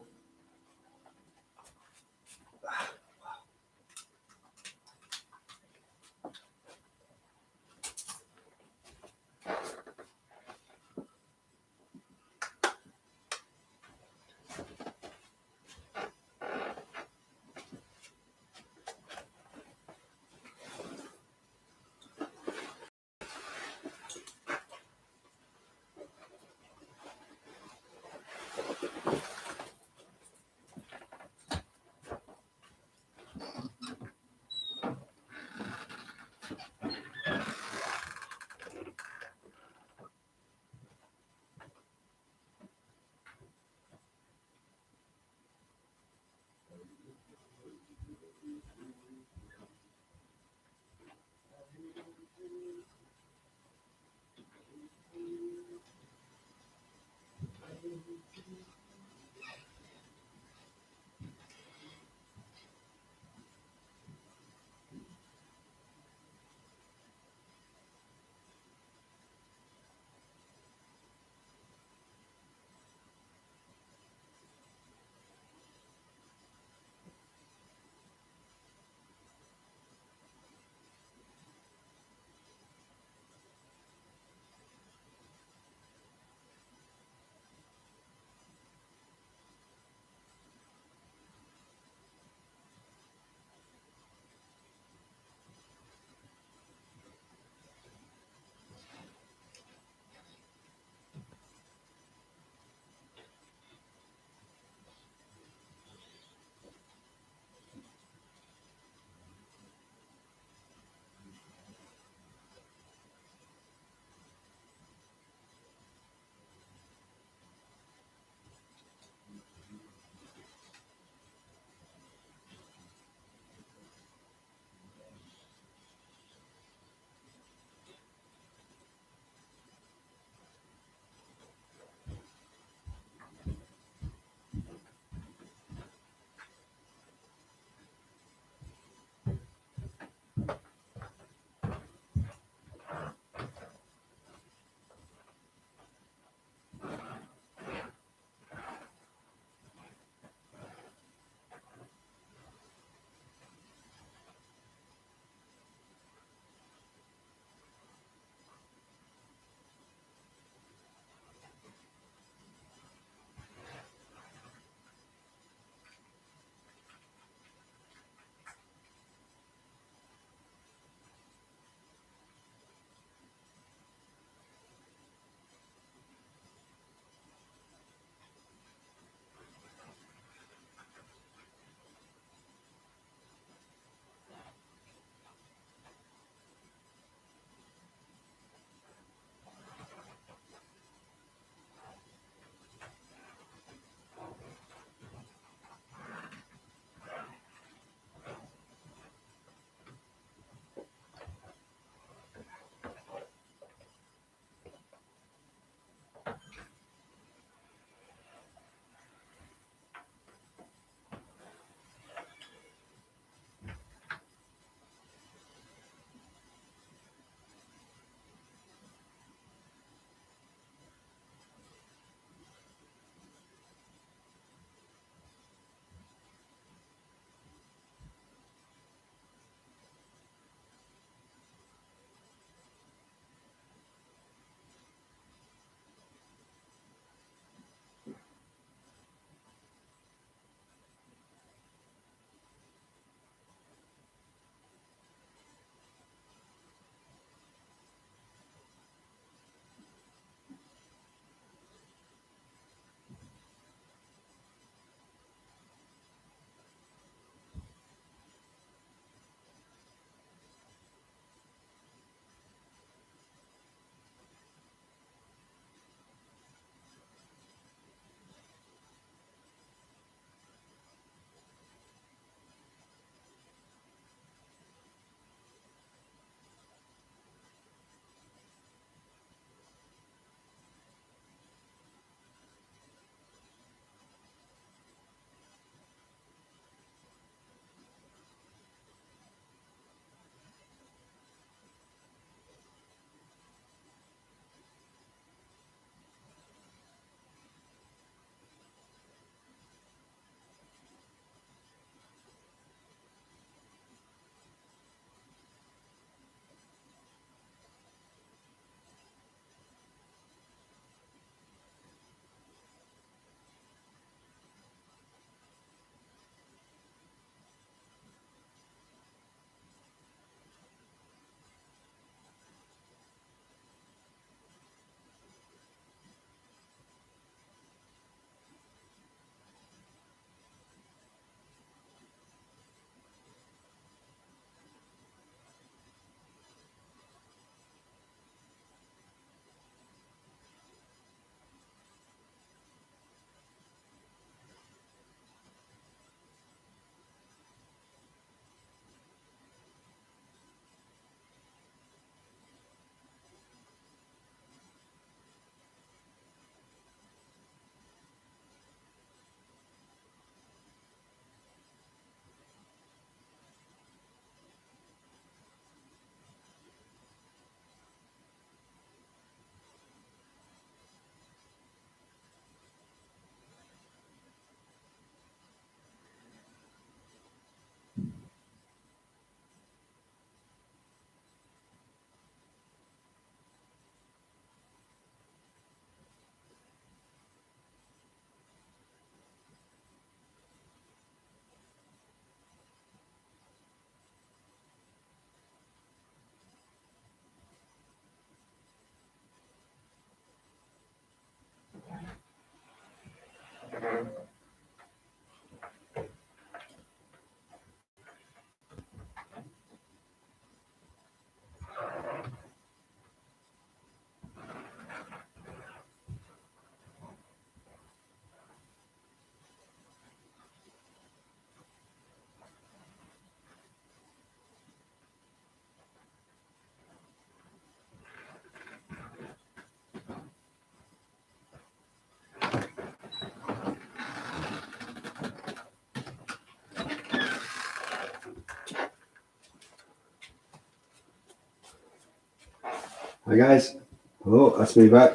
Hi guys, hello, that's me back.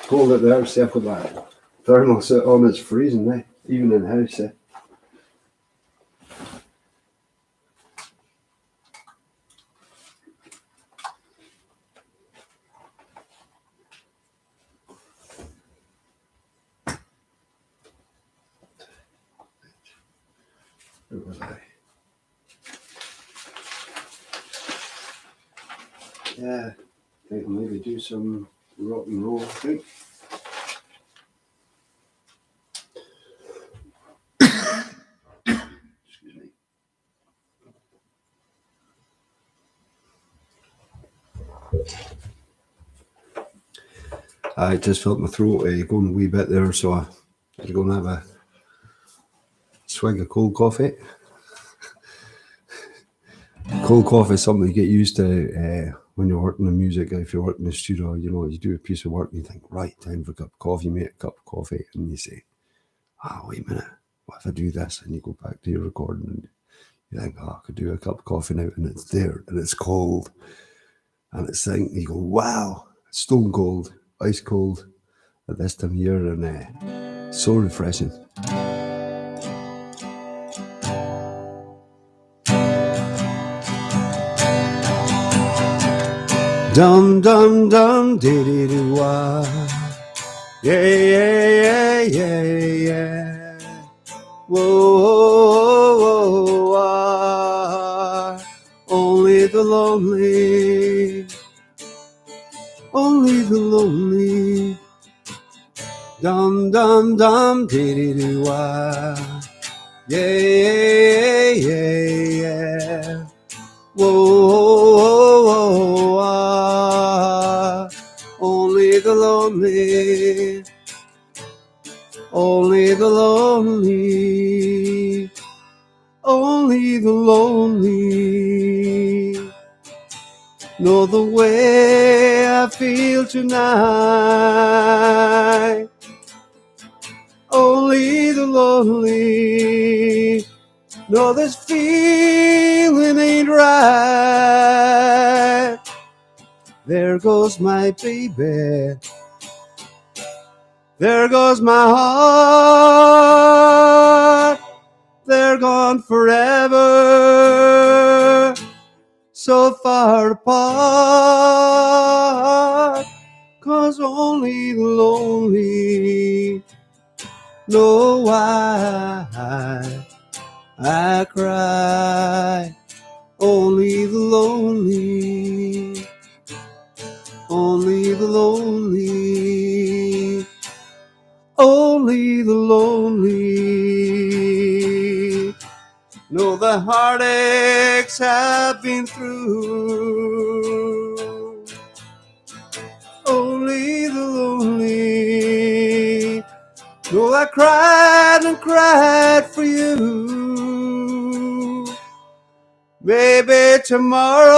Cold out there, set with that thermal set on, it's freezing now, even in the house. Where was I? Yeah, I think I'll maybe do some rock and roll, I think. Excuse me. I just felt my throat going a wee bit there, so I had to go and have a swig of cold coffee. Cold coffee is something you get used to when you're working in music. If you're working in the studio, you know, you do a piece of work and you think, right, time for a cup of coffee, make a cup of coffee, and you say, wait a minute, what if I do this? And you go back to your recording and you think, I could do a cup of coffee now, and it's there, and it's cold, and it's saying, you go, wow, stone cold, ice cold at this time of year, and so refreshing. Dum dum dum diddy do wah. Yeah, yeah, yeah, yeah, yeah. Whoa, whoa, whoa, whoa. Only the lonely, only the lonely. Dum dum dum diddy do wah. Yeah, yeah, yeah, yeah. Whoa, whoa, whoa, whoa. Only the lonely, only the lonely, only the lonely know the way I feel tonight. Only the lonely know this feeling ain't right. There goes my baby, there goes my heart, they're gone forever, so far apart. 'Cause only the lonely know why I cry. Only the lonely, only the lonely, only the lonely know the heartaches I've been through. Only the lonely know I cried and cried for you. Maybe tomorrow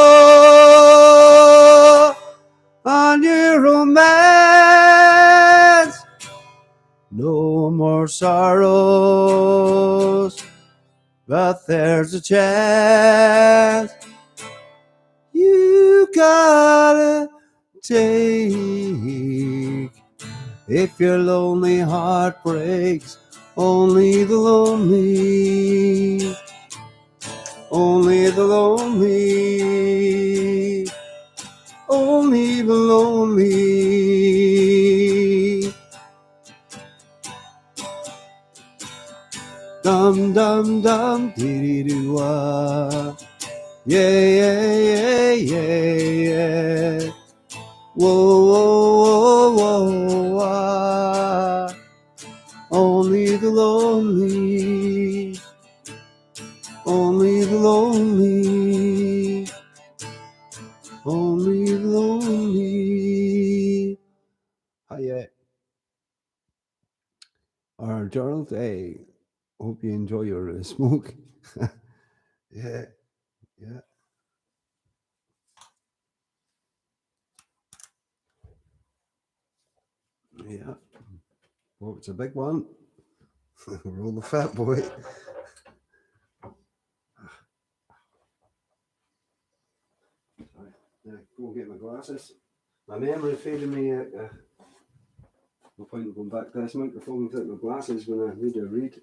on your romance, no more sorrows, but there's a chance you gotta take. If your lonely heart breaks, only the lonely, only the lonely, only the lonely. Dum dum dum dee dee doo wah. Yeah, yeah, yeah, yeah, yeah. Whoa, whoa, whoa, whoa, whoa. Only the lonely, only the lonely, only the lonely. Hiya. Gerald, hey, hope you enjoy your smoke. Yeah, yeah, yeah. Oh, it's a big one. Roll the fat boy. Sorry. Go get my glasses. My memory faded me. No point in going back to this microphone without my glasses when I need to read.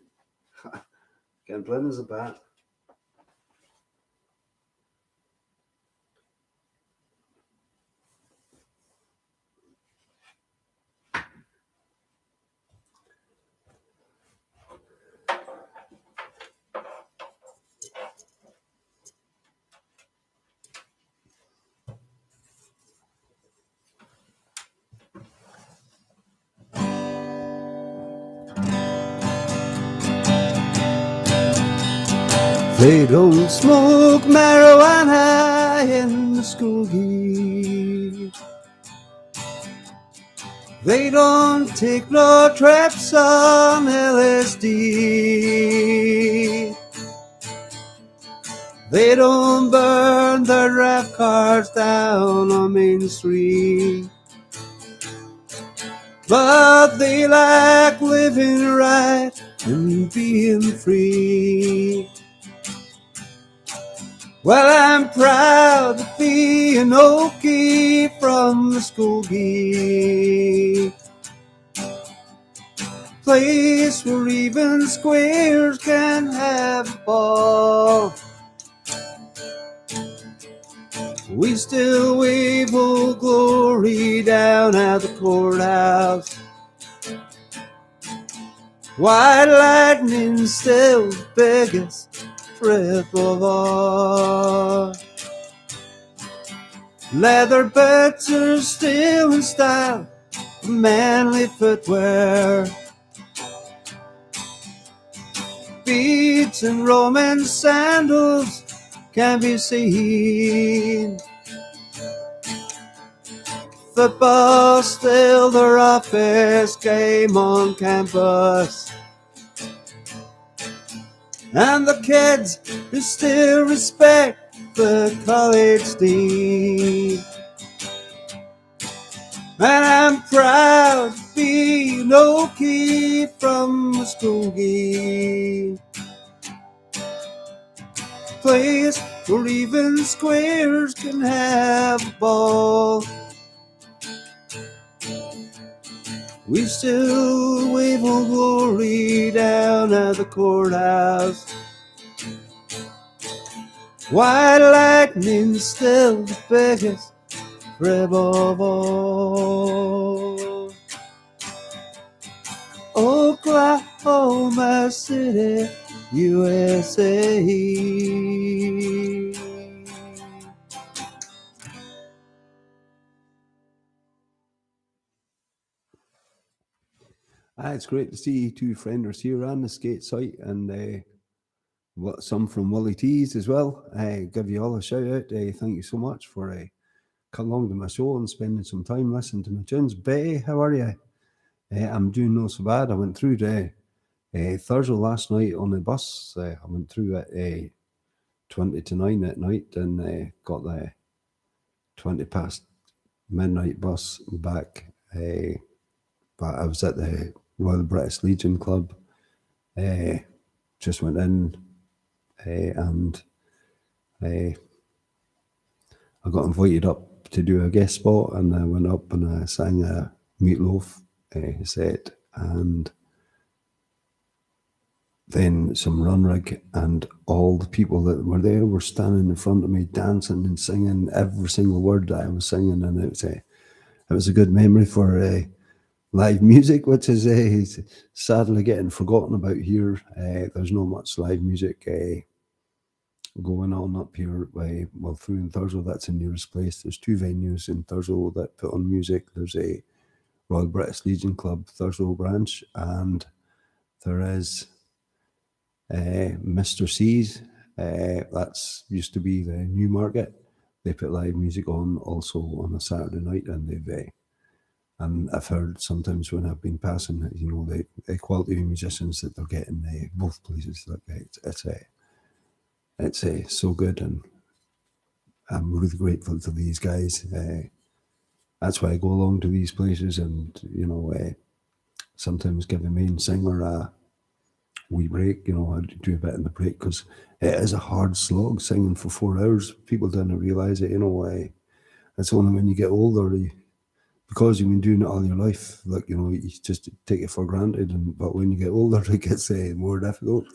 Getting blind as a bat. They don't smoke marijuana in the school gate. They don't take no trips on LSD. They don't burn their draft cards down on Main Street. But they like living right and being free. Well, I'm proud to be an Okie from the school gate. Place where even squares can have a ball. We still wave Old Glory down at the courthouse. White lightning still the biggest trip of all. Leather boots are still in style, manly footwear. Beads and Roman sandals can be seen. Football still the roughest game on campus. And the kids who still respect the college dean. And I'm proud to be an Okie from Muskogee. Place where even squares can have a ball. We still wave Old Glory down at the courthouse. White lightning still the biggest rib of all. Oklahoma City, USA. It's great to see two frienders here on the skate site, and some from Willie T's as well. Give you all a shout out. Thank you so much for coming along to my show and spending some time listening to my tunes. Betty, how are you? I'm doing no so bad. I went through Thursday last night on the bus. I went through at 20 to 9 at night and got the 20 past midnight bus back. But I was at the Royal British Legion Club. Just went in and I got invited up to do a guest spot, and I went up and I sang a Meatloaf set, and then some run rig, and all the people that were there were standing in front of me dancing and singing every single word that I was singing, and it was a good memory for live music, which is sadly getting forgotten about here. There's not much live music going on up here. Through in Thurso, that's the nearest place. There's two venues in Thurso that put on music. There's a Royal British Legion Club Thurso branch, and There is Mr. C's. That's used to be the Newmarket. They put live music on also on a Saturday night, and they've and I've heard sometimes when I've been passing, the quality of musicians that they're getting both places. It's so good, and I'm really grateful to these guys. That's why I go along to these places, and sometimes give the main singer a wee break. I do a bit in the break, because it is a hard slog singing for 4 hours. People don't realise it. It's only when you get older, because you've been doing it all your life, you just take it for granted. But when you get older, it gets more difficult.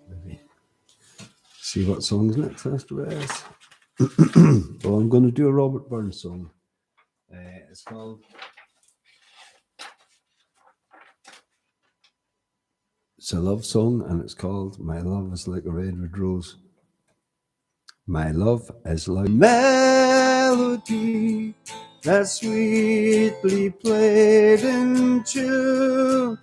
Maybe see what song's next after this. Well, I'm going to do a Robert Burns song. It's called. It's a love song, and it's called "My Love Is Like a Red Rose." My love is like melody that sweetly played in tune,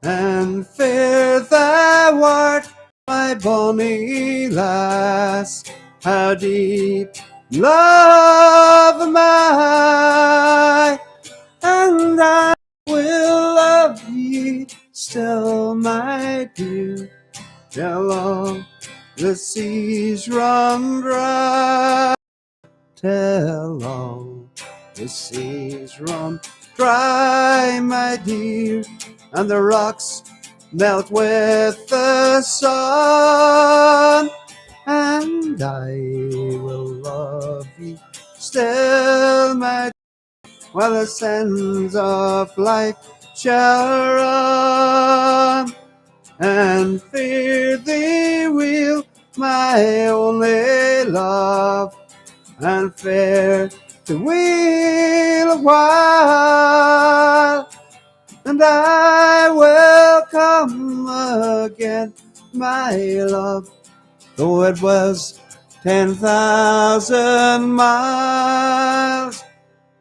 and fair thou art, my bonny lass. How deep love am I, and I will love ye still, my dear, till all the seas run dry, till all the seas run dry, my dear, and the rocks melt with the sun, and I will love thee still, my dear, while the sands of life shall run, and fear thee will my only love, and fare the wheel a while, and I will come again, my love, though it was 10,000 miles.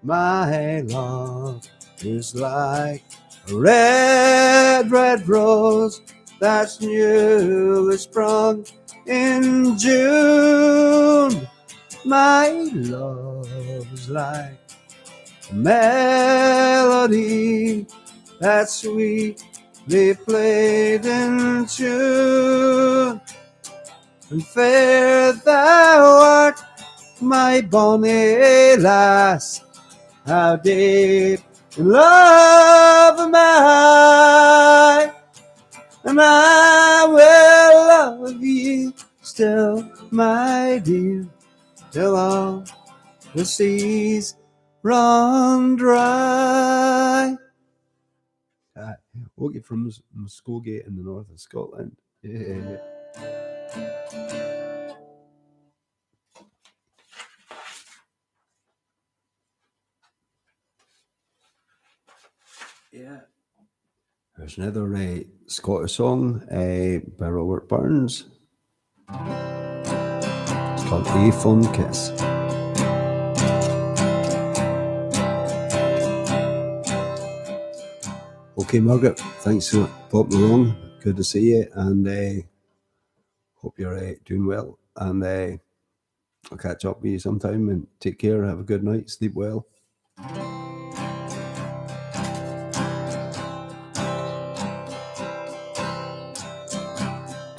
My love is like a red, red rose that's newly sprung in June. My love is like a melody that's sweetly played in tune, and fair thou art, my bonny lass. How deep in love am I, and I will love you still, my dear, till all the seas run dry. Okay, from Muskogee in the north of Scotland. Yeah. Yeah. There's another Scottish song by Robert Burns. It's called A Fond Kiss. Okay, Margaret, thanks for popping along. Good to see you, and hope you're doing well. And I'll catch up with you sometime, and take care. Have a good night. Sleep well.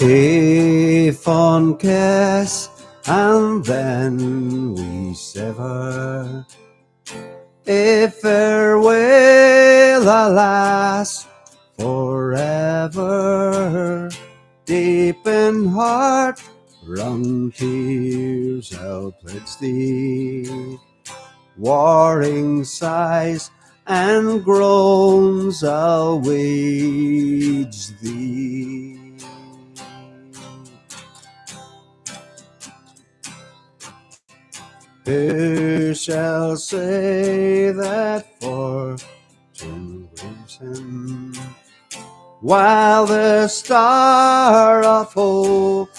A fond kiss, and then we sever. A farewell, alas, forever. Deep in heart, wrung tears, I'll pledge thee. Warring sighs and groans, I'll wage thee. Who shall say that fortune waves him, while the star of hope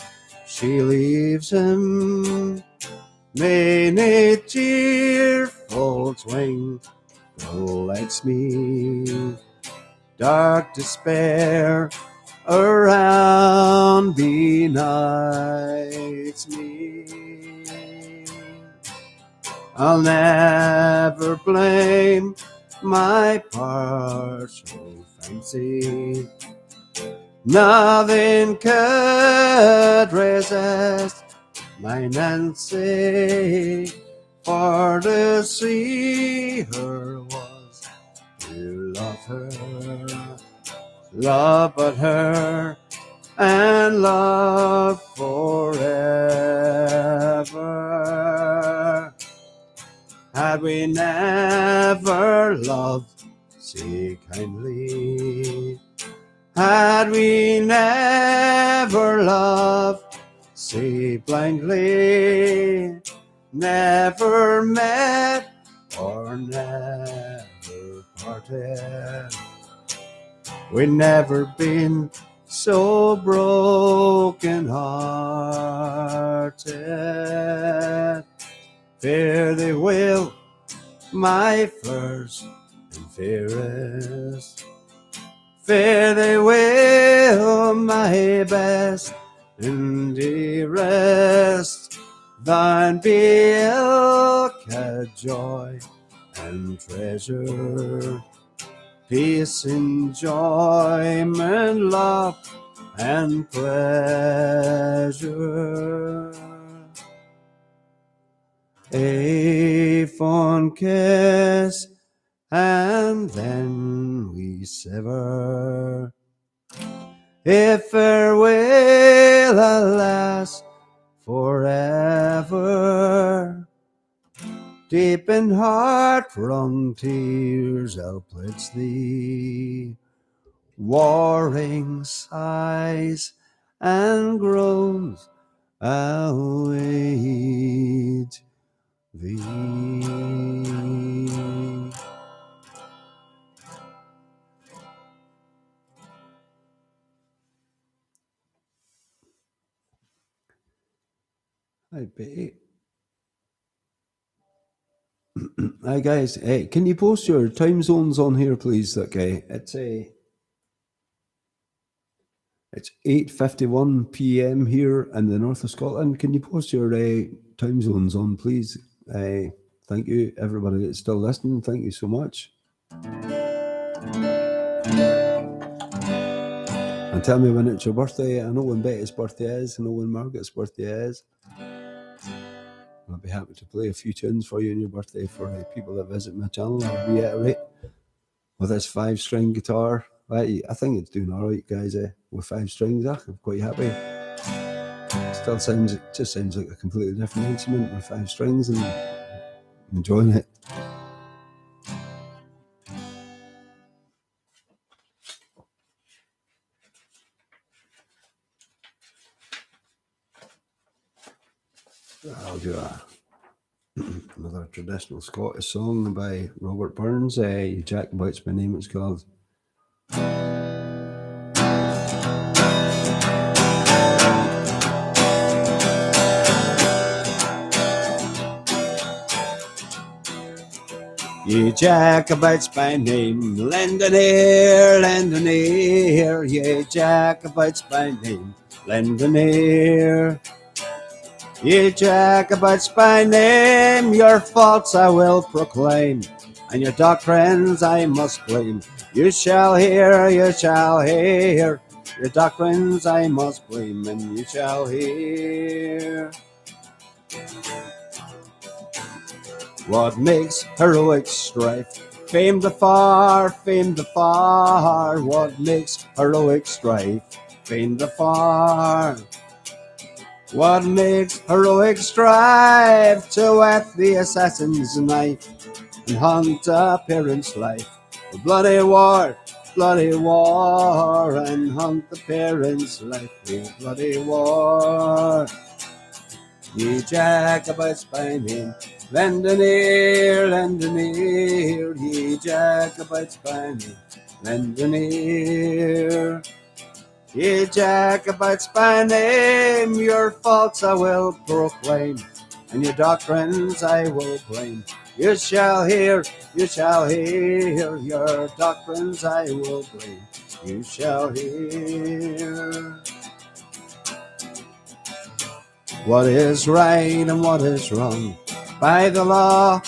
she leaves him? Many tearful twinklings lets me. Dark despair around benights me. I'll never blame my partial fancy. Nothing could resist my Nancy, for to see her was to love her, love but her, and love forever. Had we never loved so kindly, had we never loved so blindly, never met or never parted, we'd never been so broken hearted. Fare thee well, my first and fairest. Fare thee well, my best and dearest. Thine be ilka joy and treasure, peace, enjoyment, love, and pleasure. A fond kiss, and then we sever. If farewell, alas, forever. Deep in heart-wrung tears I'll pledge thee, warring sighs and groans I'll wage thee. Hi, Betty. Hi, guys. Hey, can you post your time zones on here, please? Okay, it's 8:51 p.m. here in the north of Scotland. Can you post your time zones on, please? Thank you, everybody that's still listening. Thank you so much. And tell me when it's your birthday. I know when Betty's birthday is. I know when Margaret's birthday is. I'll be happy to play a few tunes for you on your birthday for people that visit my channel. I'll reiterate with this 5-string guitar. I think it's doing all right, guys. With 5 strings, I'm quite happy. It just sounds like a completely different instrument with 5 strings, and I'm enjoying it. I'll do another traditional Scottish song by Robert Burns. Jacobites by name, it's called. Ye Jacobites by name, lend an ear, lend an ear. Ye Jacobites by name, lend an ear. Ye Jacobites by name, your faults I will proclaim, and your doctrines I must blame. You shall hear, your doctrines I must blame, and you shall hear. What makes heroic strife? Famed afar, famed afar. What makes heroic strife? Famed afar. What makes heroic strife? To whet the assassin's knife and hunt a parent's life. Bloody war, and hunt the parent's life. Bloody war. Ye Jacobites by name, lend an ear, lend an ear. Ye Jacobites by name, lend an ear. Ye Jacobites by name, your faults I will proclaim, and your doctrines I will blame. You shall hear, your doctrines I will blame. You shall hear what is right and what is wrong. By the law,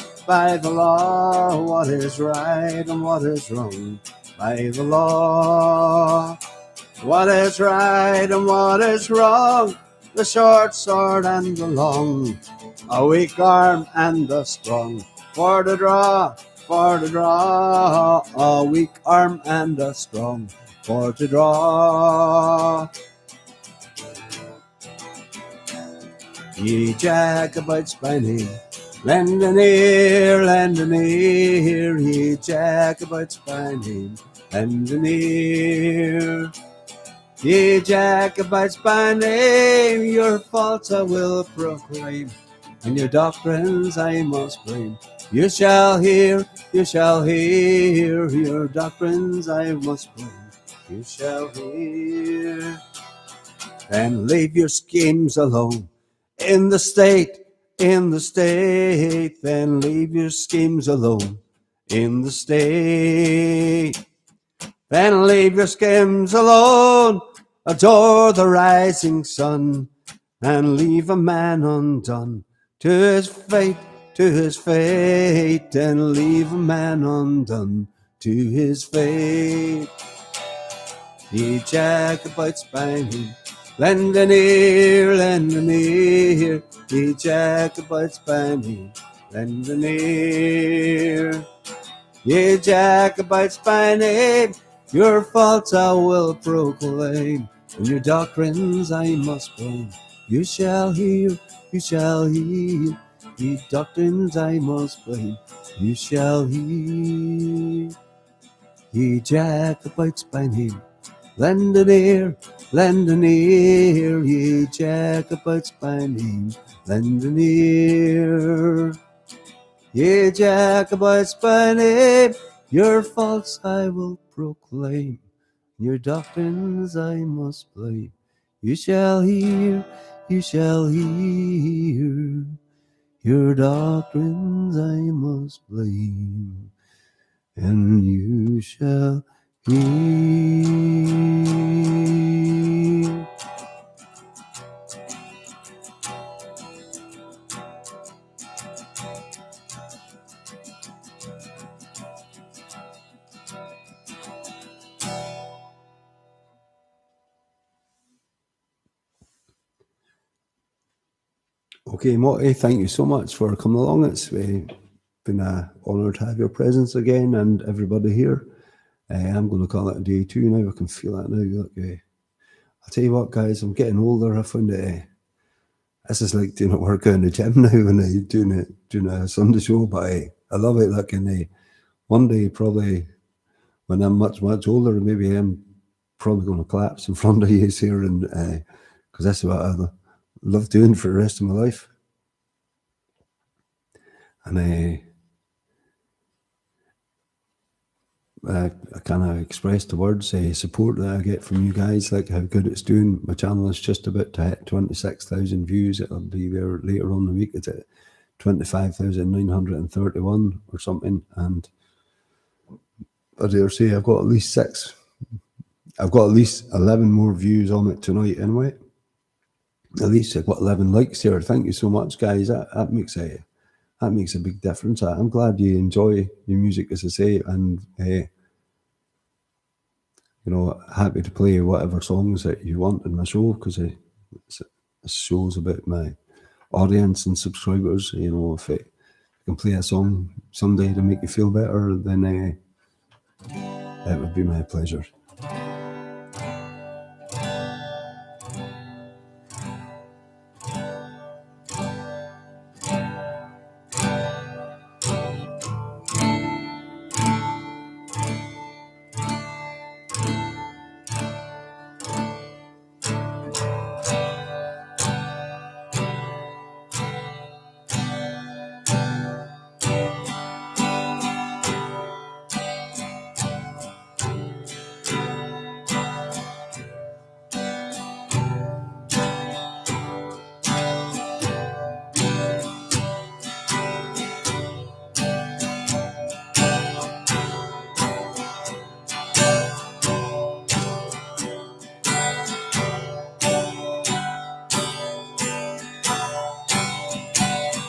what is right and what is wrong. By the law, what is right and what is wrong. The short sword and the long, a weak arm and the strong. For the draw, a weak arm and a strong. For the draw. Ye Jacobites by name, lend an ear, ye Jacobites by name, lend an ear. Ye Jacobites by name, your faults I will proclaim, and your doctrines I must blame. You shall hear, your doctrines I must blame. You shall hear, and leave your schemes alone. In the state, then leave your schemes alone. In the state, then leave your schemes alone. Adore the rising sun, and leave a man undone to his fate, and leave a man undone to his fate. Ye Jacobites by name, lend an ear, ye Jacobites by name, lend an ear. Ye Jacobites by name, your faults I will proclaim, and your doctrines I must blame. You shall hear, ye doctrines I must blame. You shall hear, ye Jacobites by name, lend an ear, ye Jacobites by name, lend an ear. Ye Jacobites by name, your faults I will proclaim, your doctrines I must blame. You shall hear, your doctrines I must blame, and you shall hear. Okay, Motti, thank you so much for coming along. It's been an honour to have your presence again, and everybody here. I'm going to call it a day two now. I can feel that now. Look, I'll tell you what, guys, I'm getting older. I found that this is like doing a workout in the gym now when I'm doing a Sunday show, but I love it. Like, and one day, probably when I'm much, much older, maybe I'm probably going to collapse in front of you here, and because that's what I love doing for the rest of my life. And I kind of express the words, support that I get from you guys, like how good it's doing. My channel is just about to hit 26,000 views. It'll be there later on in the week. It's at 25,931 or something. And I dare say I've got at least 11 more views on it tonight anyway. At least I've got 11 likes here. Thank you so much, guys. That makes a big difference. I'm glad you enjoy your music, as I say, and happy to play whatever songs that you want in my show, because it shows about my audience and subscribers. If I can play a song someday to make you feel better, then it would be my pleasure.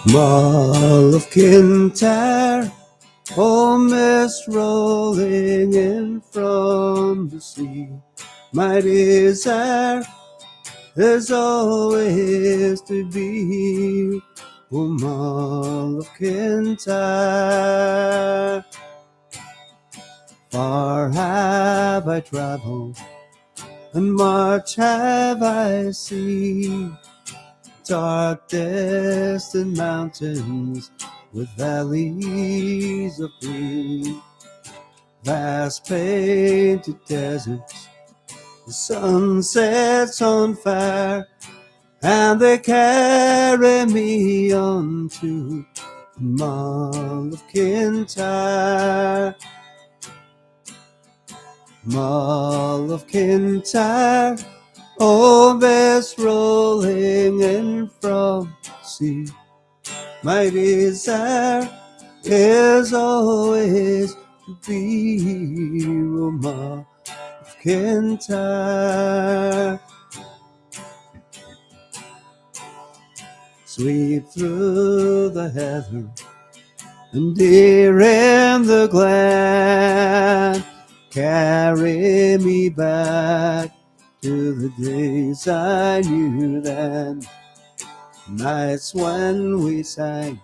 Mull of Kintyre, oh mist rolling in from the sea. My desire is always to be, oh Mull of Kintyre. Far have I travelled, and much have I seen. Dark distant mountains with valleys of green, vast painted deserts, the sun sets on fire, and they carry me on to the Mull of Kintyre. Mull of Kintyre, oh mist rolling in from the sea. My desire is always to be Mull of Kintyre. Sweep through the heather and deer in the glen, carry me back to the days I knew then. Nights when we sang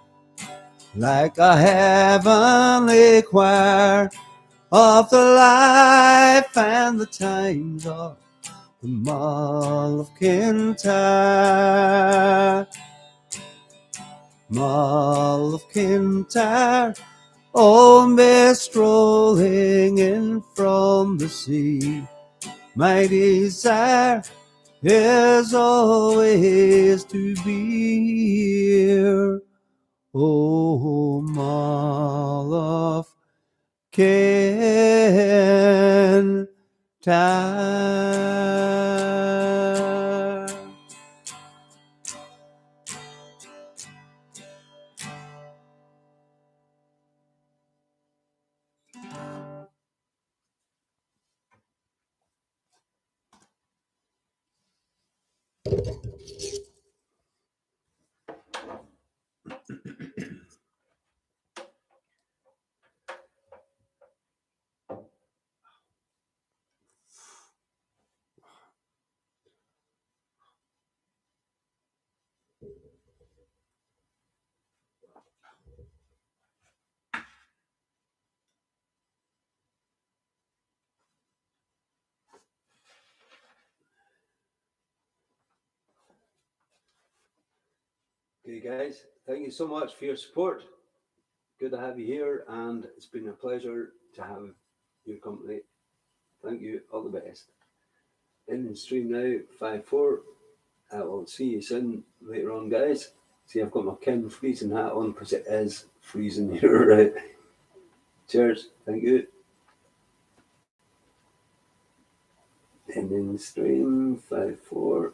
like a heavenly choir of the life and the times of the Mull of Kintyre. Mull of Kintyre, oh mist rolling in from the sea. My desire is always to be here, oh Mull of Kintyre. Okay, guys, thank you so much for your support. Good to have you here, and it's been a pleasure to have your company. Thank you. All the best. In stream now, 5-4. I will see you soon later on, guys. See, I've got my Kim freezing hat on because it is freezing here, right? Cheers. Thank you. Ending stream, 5-4.